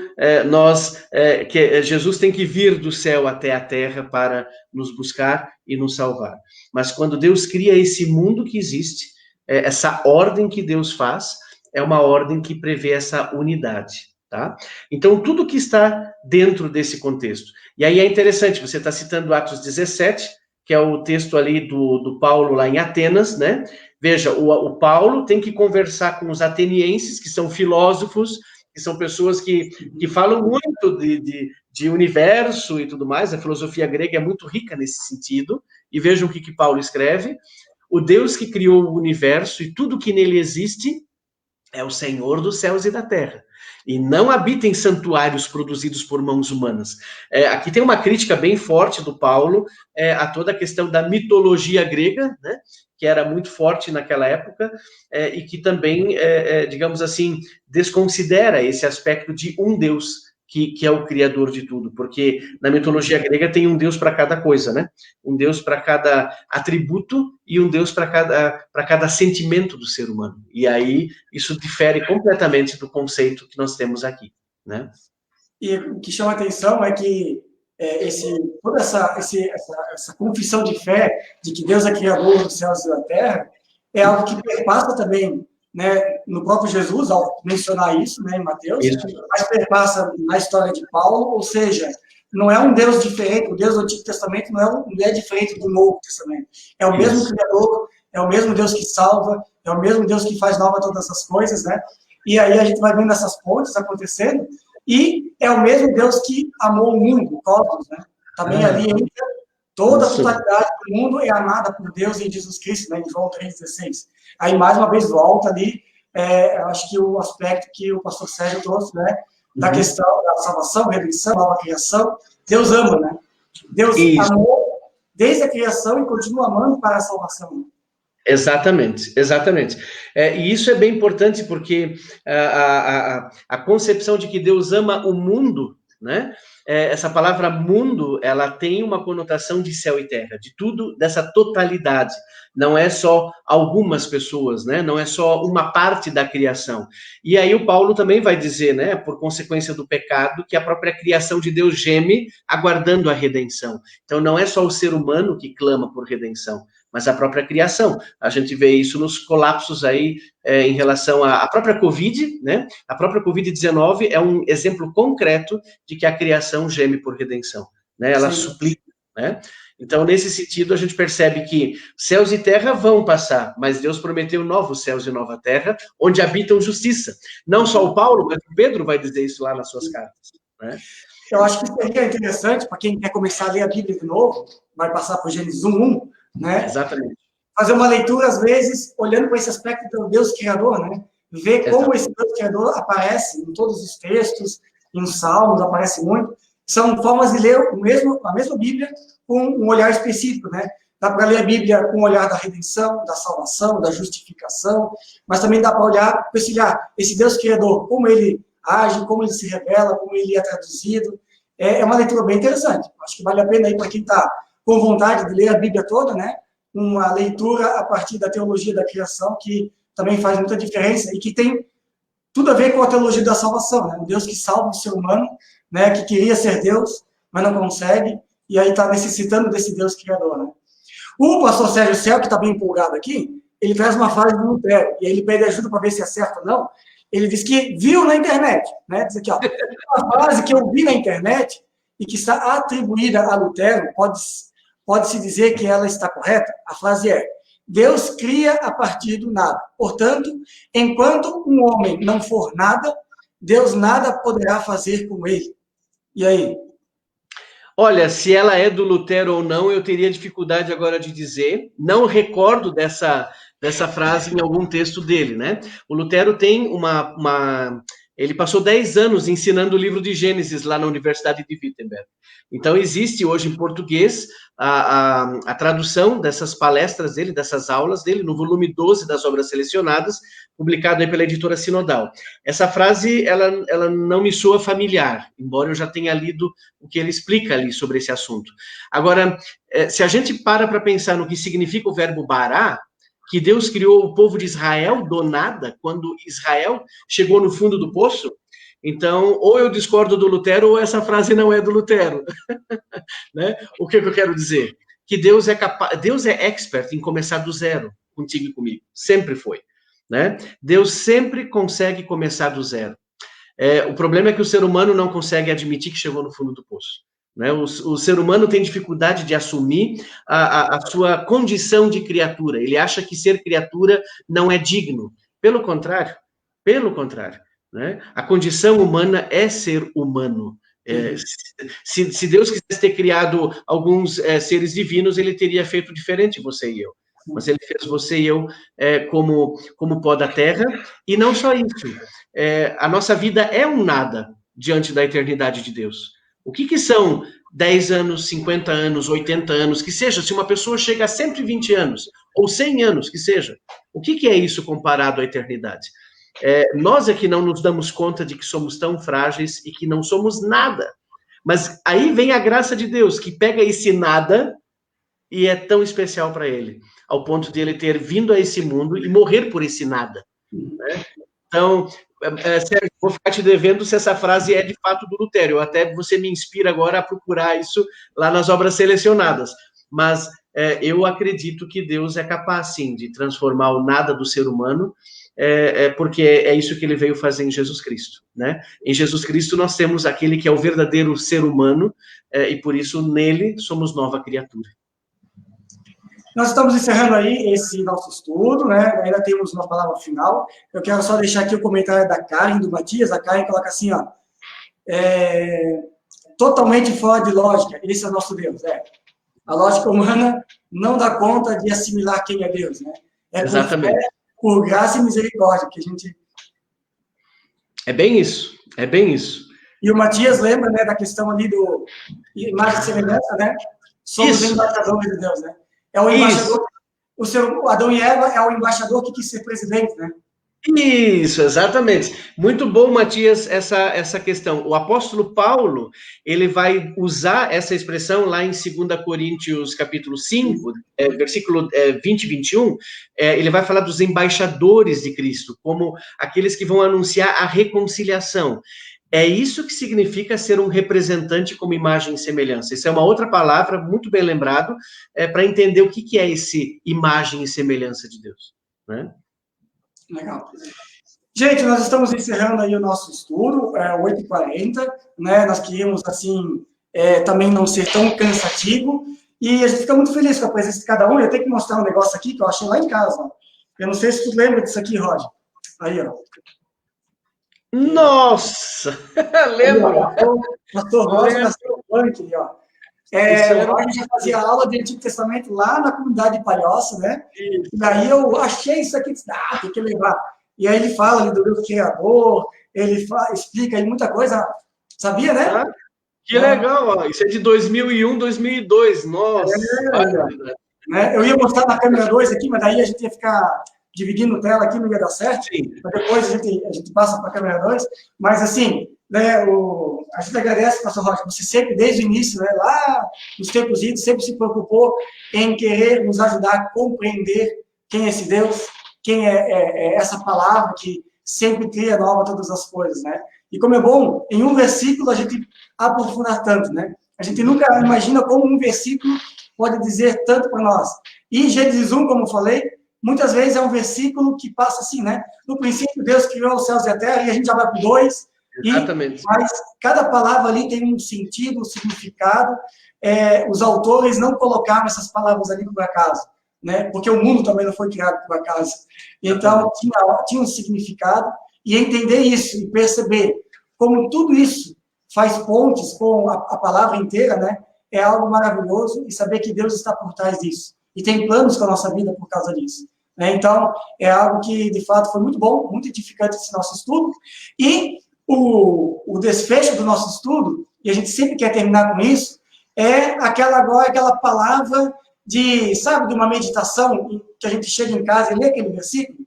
Jesus tem que vir do céu até a terra para nos buscar e nos salvar. Mas quando Deus cria esse mundo que existe, essa ordem que Deus faz, é uma ordem que prevê essa unidade, tá? Então, tudo que está dentro desse contexto. E aí é interessante, você está citando Atos 17, que é o texto ali do Paulo lá em Atenas, né? Veja, o Paulo tem que conversar com os atenienses, que são filósofos, que são pessoas que falam muito de universo e tudo mais. A filosofia grega é muito rica nesse sentido. E vejam o que Paulo escreve. O Deus que criou o universo e tudo que nele existe é o Senhor dos céus e da terra. E não habita em santuários produzidos por mãos humanas. Aqui tem uma crítica bem forte do Paulo a toda a questão da mitologia grega, né? Que era muito forte naquela época, e que também, digamos assim, desconsidera esse aspecto de um Deus que é o criador de tudo, porque na mitologia grega tem um Deus para cada coisa, né? Um Deus para cada atributo e um Deus para cada sentimento do ser humano. E aí isso difere completamente do conceito que nós temos aqui, né? E o que chama a atenção é que toda essa confissão de fé de que Deus é criador dos céus e da terra é algo que perpassa também, né, no próprio Jesus, ao mencionar isso, né, em Mateus, mas perpassa na história de Paulo, ou seja, não é um Deus diferente, o Deus do Antigo Testamento não é diferente do Novo Testamento, é o mesmo Criador, é o mesmo Deus que salva, é o mesmo Deus que faz nova todas as coisas, né? E aí a gente vai vendo essas pontes acontecendo, e é o mesmo Deus que amou o mundo, o cosmos, né? Também ali entra toda a totalidade do mundo é amada por Deus em Jesus Cristo, né? Em João 3,16. Aí, mais uma vez, volta ali, eu acho que o aspecto que o pastor Sérgio trouxe, né? Da questão da salvação, redenção, nova criação. Deus ama, né? Deus amou desde a criação e continua amando para a salvação. Exatamente, exatamente. E isso é bem importante porque a concepção de que Deus ama o mundo, né? Essa palavra mundo, ela tem uma conotação de céu e terra, de tudo, dessa totalidade. Não é só algumas pessoas, né? Não é só uma parte da criação. E aí o Paulo também vai dizer, né? Por consequência do pecado, que a própria criação de Deus geme aguardando a redenção. Então não é só o ser humano que clama por redenção, mas a própria criação. A gente vê isso nos colapsos aí em relação à própria Covid, né? A própria Covid-19 é um exemplo concreto de que a criação geme por redenção, né? Ela suplica, né? Então, nesse sentido, a gente percebe que céus e terra vão passar, mas Deus prometeu novos céus e nova terra, onde habitam justiça. Não só o Paulo, mas o Pedro vai dizer isso lá nas suas cartas, né? Eu acho que seria interessante, para quem quer começar a ler a Bíblia de novo, vai passar por Gênesis 1:1, né? Exatamente. Fazer uma leitura, às vezes, olhando para esse aspecto do Deus Criador, né? Ver como esse Deus Criador aparece em todos os textos, em Salmos, aparece muito. São formas de ler a mesma Bíblia com um olhar específico, né? Dá para ler a Bíblia com o olhar da redenção, da salvação, da justificação, mas também dá para olhar, perceber esse Deus Criador, como ele age, como ele se revela, como ele é traduzido. É uma leitura bem interessante. Acho que vale a pena aí para quem está com vontade de ler a Bíblia toda, né? Uma leitura a partir da teologia da criação, que também faz muita diferença e que tem tudo a ver com a teologia da salvação, né? Um Deus que salva o ser humano, né? Que queria ser Deus, mas não consegue, e aí está necessitando desse Deus criador, né? O pastor Sérgio Céu, que está bem empolgado aqui, ele traz uma frase do Lutero, e aí ele pede ajuda para ver se acerta ou não. Ele diz que viu na internet, né? Diz aqui, ó, uma frase que eu vi na internet e que está atribuída a Lutero, pode-se dizer que ela está correta? A frase é: Deus cria a partir do nada. Portanto, enquanto um homem não for nada, Deus nada poderá fazer com ele. E aí? Olha, se ela é do Lutero ou não, eu teria dificuldade agora de dizer. Não recordo dessa frase em algum texto dele, né? O Lutero tem ele passou 10 anos ensinando o livro de Gênesis lá na Universidade de Wittenberg. Então, existe hoje em português a tradução dessas palestras dele, dessas aulas dele, no volume 12 das Obras Selecionadas, publicado aí pela editora Sinodal. Essa frase, ela não me soa familiar, embora eu já tenha lido o que ele explica ali sobre esse assunto. Agora, se a gente para pensar no que significa o verbo bará, que Deus criou o povo de Israel do nada, quando Israel chegou no fundo do poço, então, ou eu discordo do Lutero, ou essa frase não é do Lutero. Né? O que eu quero dizer? Que Deus é expert em começar do zero, contigo e comigo. Sempre foi. Né? Deus sempre consegue começar do zero. O problema é que o ser humano não consegue admitir que chegou no fundo do poço. Né? O ser humano tem dificuldade de assumir a sua condição de criatura. Ele acha que ser criatura não é digno. Pelo contrário. Né? A condição humana é ser humano. Se Deus quisesse ter criado alguns seres divinos, ele teria feito diferente, você e eu. Mas ele fez você e eu como pó da terra. E não só isso. A nossa vida é um nada diante da eternidade de Deus. O que são 10 anos, 50 anos, 80 anos, que seja, se uma pessoa chega a 120 anos, ou 100 anos, que seja, o que é isso comparado à eternidade? Nós é que não nos damos conta de que somos tão frágeis e que não somos nada. Mas aí vem a graça de Deus, que pega esse nada e é tão especial para ele, ao ponto de ele ter vindo a esse mundo e morrer por esse nada. Né? Então, Sérgio, vou ficar te devendo se essa frase é de fato do Lutero. Até você me inspira agora a procurar isso lá nas Obras Selecionadas. Mas eu acredito que Deus é capaz, sim, de transformar o nada do ser humano, porque é isso que ele veio fazer em Jesus Cristo. Né? Em Jesus Cristo nós temos aquele que é o verdadeiro ser humano, e por isso nele somos nova criatura. Nós estamos encerrando aí esse nosso estudo, né? Ainda temos uma palavra final. Eu quero só deixar aqui o comentário da Karen, do Matias. A Karen coloca assim, ó, totalmente fora de lógica. Esse é o nosso Deus, A lógica humana não dá conta de assimilar quem é Deus, né? Exatamente. Por fé, por graça e misericórdia que a gente... É bem isso, é bem isso. E o Matias lembra, né, da questão ali do imagem e semelhança, né? Somos embaixadores de Deus, né? É o embaixador, o Adão e Eva é o embaixador que quis ser presidente, né? Isso, exatamente. Muito bom, Matias, essa questão. O apóstolo Paulo, ele vai usar essa expressão lá em 2 Coríntios, capítulo 5, versículo 20 e 21, ele vai falar dos embaixadores de Cristo, como aqueles que vão anunciar a reconciliação. É isso que significa ser um representante como imagem e semelhança. Isso é uma outra palavra, muito bem lembrado, para entender o que é esse imagem e semelhança de Deus, né? Legal. Gente, nós estamos encerrando aí o nosso estudo, 8h40, né? Nós queríamos, assim, também não ser tão cansativo, e a gente fica muito feliz com a presença de cada um. Eu tenho que mostrar um negócio aqui que eu achei lá em casa, ó. Eu não sei se tu lembra disso aqui, Roger. Aí, ó. Nossa! Lembro! Pastor Roger nasceu punk, ó. A gente já fazia aula de Antigo Testamento lá na comunidade de Palhoça, né? E daí eu achei isso aqui, tem que levar. E aí ele fala ali do Deus Criador, ele explica aí muita coisa, sabia, né? Ah, que legal, ó. Isso é de 2001, 2002, nossa! Eu ia mostrar na câmera 2 aqui, mas daí a gente ia ficar dividindo tela aqui, não ia dar certo. Sim. Mas depois a gente passa para a câmera 2. Mas, assim, né, a gente agradece, pastor Rocha, você sempre, desde o início, né, lá nos tempos idos, sempre se preocupou em querer nos ajudar a compreender quem é esse Deus, quem é essa palavra que sempre cria nova todas as coisas, né? E como é bom, em um versículo a gente aprofundar tanto, né? A gente nunca imagina como um versículo pode dizer tanto para nós. E Gênesis 1, como eu falei, muitas vezes é um versículo que passa assim, né? No princípio, Deus criou os céus e a terra, e a gente já vai para o 2. Exatamente. Mas cada palavra ali tem um sentido, um significado. Os autores não colocaram essas palavras ali por acaso, né? Porque o mundo também não foi criado por acaso. Então, tinha um significado. E entender isso e perceber como tudo isso faz pontes com a palavra inteira, né? É algo maravilhoso, e saber que Deus está por trás disso. E tem planos com a nossa vida por causa disso. Né? Então, é algo que, de fato, foi muito bom, muito edificante esse nosso estudo. E o desfecho do nosso estudo, e a gente sempre quer terminar com isso, é aquela palavra de, sabe, de uma meditação, que a gente chega em casa e lê aquele versículo.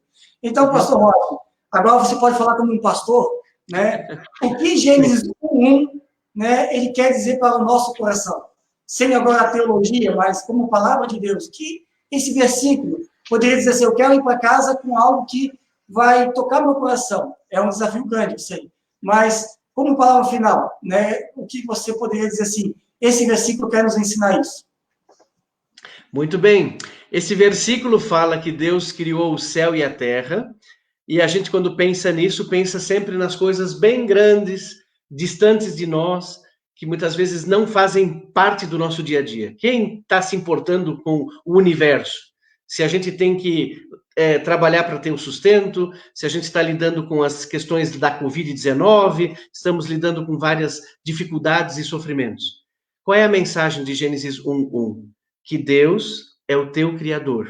Então, pastor Rocha, agora você pode falar como um pastor, né? O que Gênesis 1, né, ele quer dizer para o nosso coração? Sem agora a teologia, mas como palavra de Deus, que esse versículo poderia dizer assim, eu quero ir para casa com algo que vai tocar meu coração. É um desafio grande, eu sei. Mas, como palavra final, né, o que você poderia dizer assim, esse versículo quer nos ensinar isso? Muito bem. Esse versículo fala que Deus criou o céu e a terra, e a gente, quando pensa nisso, pensa sempre nas coisas bem grandes, distantes de nós, que muitas vezes não fazem parte do nosso dia a dia. Quem está se importando com o universo? Se a gente tem que trabalhar para ter um sustento, se a gente está lidando com as questões da Covid-19, estamos lidando com várias dificuldades e sofrimentos. Qual é a mensagem de Gênesis 1:1? Que Deus é o teu Criador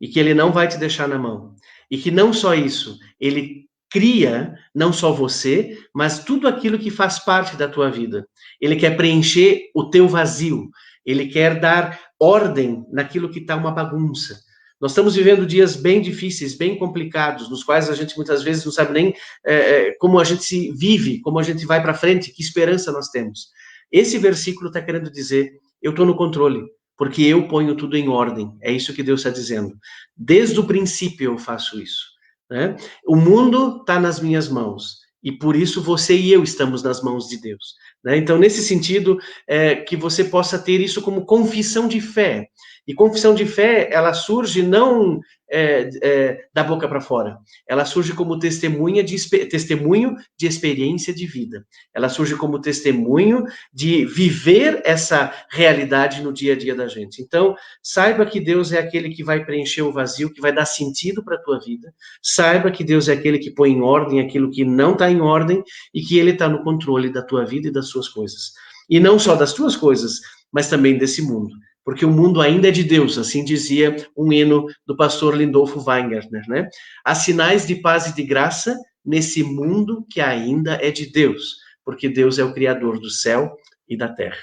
e que Ele não vai te deixar na mão. E que não só isso, Ele cria não só você, mas tudo aquilo que faz parte da tua vida. Ele quer preencher o teu vazio. Ele quer dar ordem naquilo que está uma bagunça. Nós estamos vivendo dias bem difíceis, bem complicados, nos quais a gente muitas vezes não sabe nem como a gente se vive, como a gente vai para frente, que esperança nós temos. Esse versículo está querendo dizer, eu estou no controle, porque eu ponho tudo em ordem. É isso que Deus está dizendo. Desde o princípio eu faço isso. Né? O mundo está nas minhas mãos, e por isso você e eu estamos nas mãos de Deus. Né? Então, nesse sentido, que você possa ter isso como confissão de fé. E confissão de fé, ela surge não da boca para fora. Ela surge como testemunho de experiência de vida. Ela surge como testemunho de viver essa realidade no dia a dia da gente. Então, saiba que Deus é aquele que vai preencher o vazio, que vai dar sentido para a tua vida. Saiba que Deus é aquele que põe em ordem aquilo que não está em ordem e que Ele está no controle da tua vida e das suas coisas. E não só das tuas coisas, mas também desse mundo. Porque o mundo ainda é de Deus, assim dizia um hino do pastor Lindolfo Weingärtner, né? Há sinais de paz e de graça nesse mundo que ainda é de Deus, porque Deus é o Criador do céu e da terra.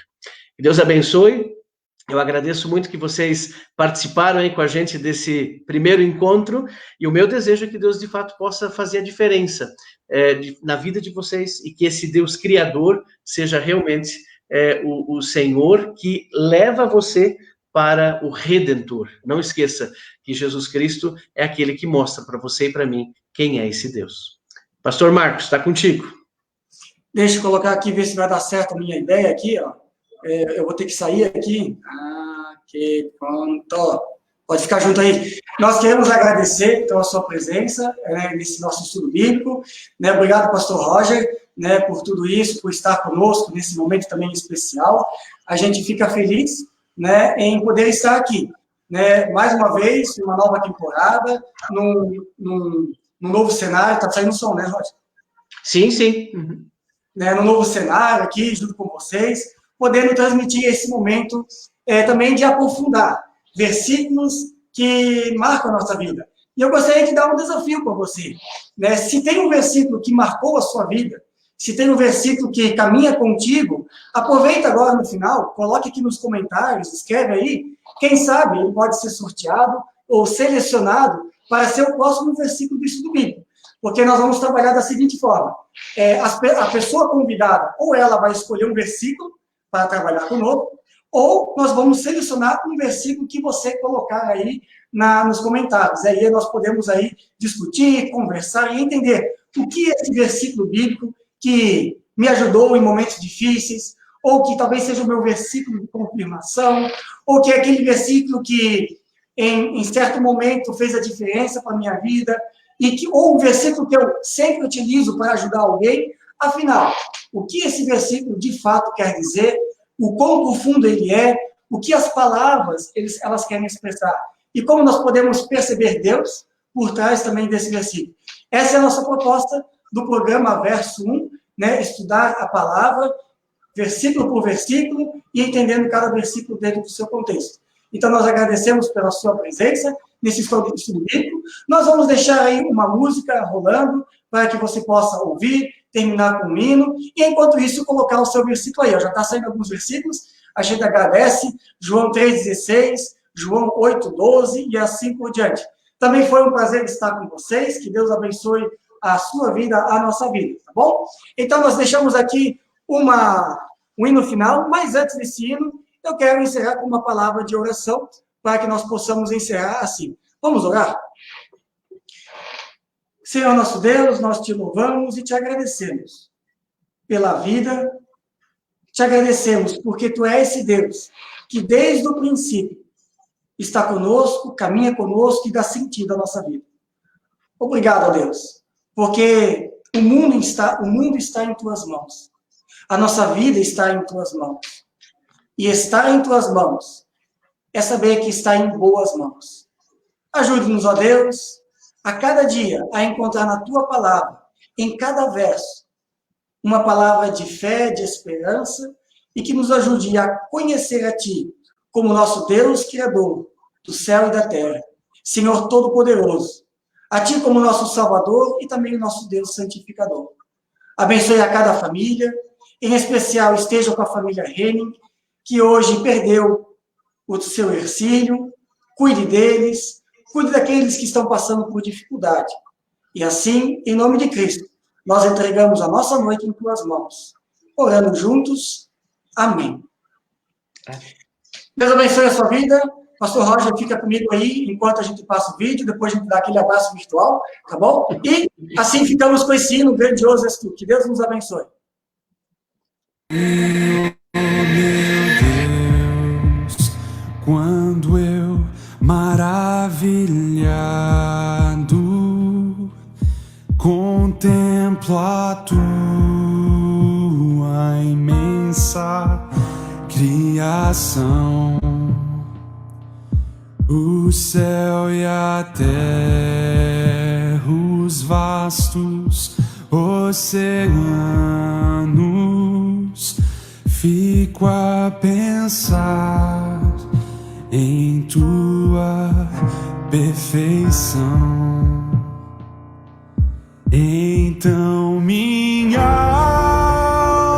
Que Deus abençoe. Eu agradeço muito que vocês participaram aí com a gente desse primeiro encontro, e o meu desejo é que Deus, de fato, possa fazer a diferença na vida de vocês, e que esse Deus Criador seja realmente o Senhor que leva você para o Redentor. Não esqueça que Jesus Cristo é aquele que mostra para você e para mim quem é esse Deus. Pastor Marcos, está contigo. Deixa eu colocar aqui, ver se vai dar certo a minha ideia aqui, ó. Eu vou ter que sair aqui. Aqui, pronto. Pode ficar junto aí. Nós queremos agradecer, então, a sua presença nesse nosso estudo bíblico. Obrigado, pastor Roger, por tudo isso, por estar conosco nesse momento também especial. A gente fica feliz em poder estar aqui. Mais uma vez, uma nova temporada, num novo cenário. Está saindo som, né, Roger? Sim, sim. Uhum. No novo cenário aqui, junto com vocês, podendo transmitir esse momento também de aprofundar versículos que marcam a nossa vida. E eu gostaria de dar um desafio para você. Se tem um versículo que marcou a sua vida, se tem um versículo que caminha contigo, aproveita agora no final, coloque aqui nos comentários, escreve aí, quem sabe ele pode ser sorteado ou selecionado para ser o próximo versículo do estudo bíblico. Porque nós vamos trabalhar da seguinte forma, a pessoa convidada, ou ela vai escolher um versículo para trabalhar conosco, ou nós vamos selecionar um versículo que você colocar aí nos comentários. Aí nós podemos aí discutir, conversar e entender o que é esse versículo bíblico que me ajudou em momentos difíceis, ou que talvez seja o meu versículo de confirmação, ou que é aquele versículo que em certo momento fez a diferença para a minha vida, ou um versículo que eu sempre utilizo para ajudar alguém. Afinal, o que esse versículo de fato quer dizer, o quão profundo ele é, o que as palavras elas querem expressar, e como nós podemos perceber Deus por trás também desse versículo. Essa é a nossa proposta do programa Verso 1, estudar a palavra, versículo por versículo, e entendendo cada versículo dentro do seu contexto. Então, nós agradecemos pela sua presença nesse estudo bíblico. Nós vamos deixar aí uma música rolando para que você possa ouvir, terminar com um hino, e enquanto isso, colocar o seu versículo aí. Já está saindo alguns versículos, a gente agradece, João 3,16, João 8,12 e assim por diante. Também foi um prazer estar com vocês, que Deus abençoe a sua vida, a nossa vida, tá bom? Então, nós deixamos aqui um hino final, mas antes desse hino, eu quero encerrar com uma palavra de oração, para que nós possamos encerrar assim. Vamos orar? Senhor nosso Deus, nós te louvamos e te agradecemos pela vida, te agradecemos porque tu és esse Deus que desde o princípio está conosco, caminha conosco e dá sentido à nossa vida. Obrigado, Deus, porque o mundo está em tuas mãos, a nossa vida está em tuas mãos, e estar em tuas mãos é saber que está em boas mãos. Ajude-nos, ó Deus, a cada dia a encontrar na tua palavra, em cada verso, uma palavra de fé, de esperança, e que nos ajude a conhecer a ti como nosso Deus Criador do céu e da terra, Senhor Todo-Poderoso, a ti como nosso Salvador e também nosso Deus Santificador. Abençoe a cada família, em especial esteja com a família Henning, que hoje perdeu o seu Hercílio, cuide deles, cuide daqueles que estão passando por dificuldade. E assim, em nome de Cristo, nós entregamos a nossa noite em tuas mãos. Orando juntos. Amém. Deus abençoe a sua vida. Pastor Roger fica comigo aí enquanto a gente passa o vídeo, depois a gente dá aquele abraço virtual, tá bom? E assim ficamos com esse hino grandioso. Que Deus nos abençoe. Quando eu maravilho maravilhado, contemplo a tua imensa criação, o céu e a terra, os vastos oceanos. Fico a pensar em tua perfeição. Então minha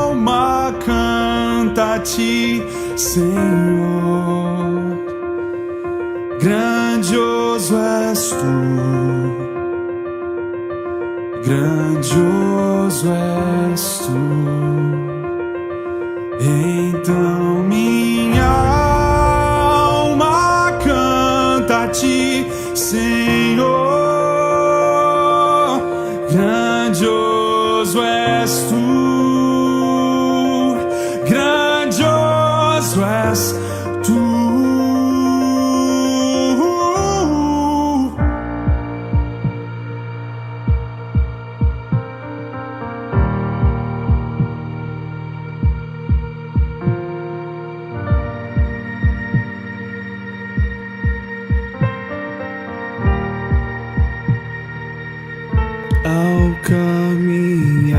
alma canta a ti, Senhor. Grandioso és tu, grandioso és tu. Então minha alma canta a ti, Senhor. Grandioso és tu, grandioso és tu. Ao caminhar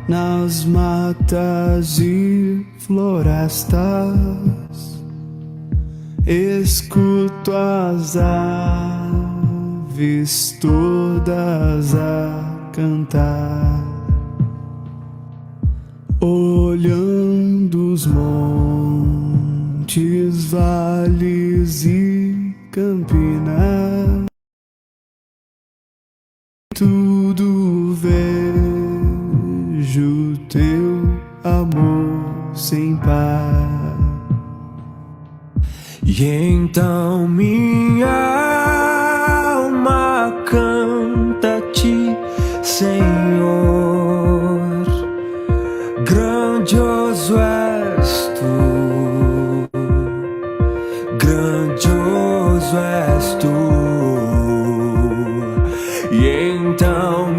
nas matas e florestas, escuto as aves todas a cantar, olhando os montes, vales e campinas. Tudo vejo teu amor sem par. E então minha alma canta a ti, Senhor. Grandioso és tu, grandioso és tu. E então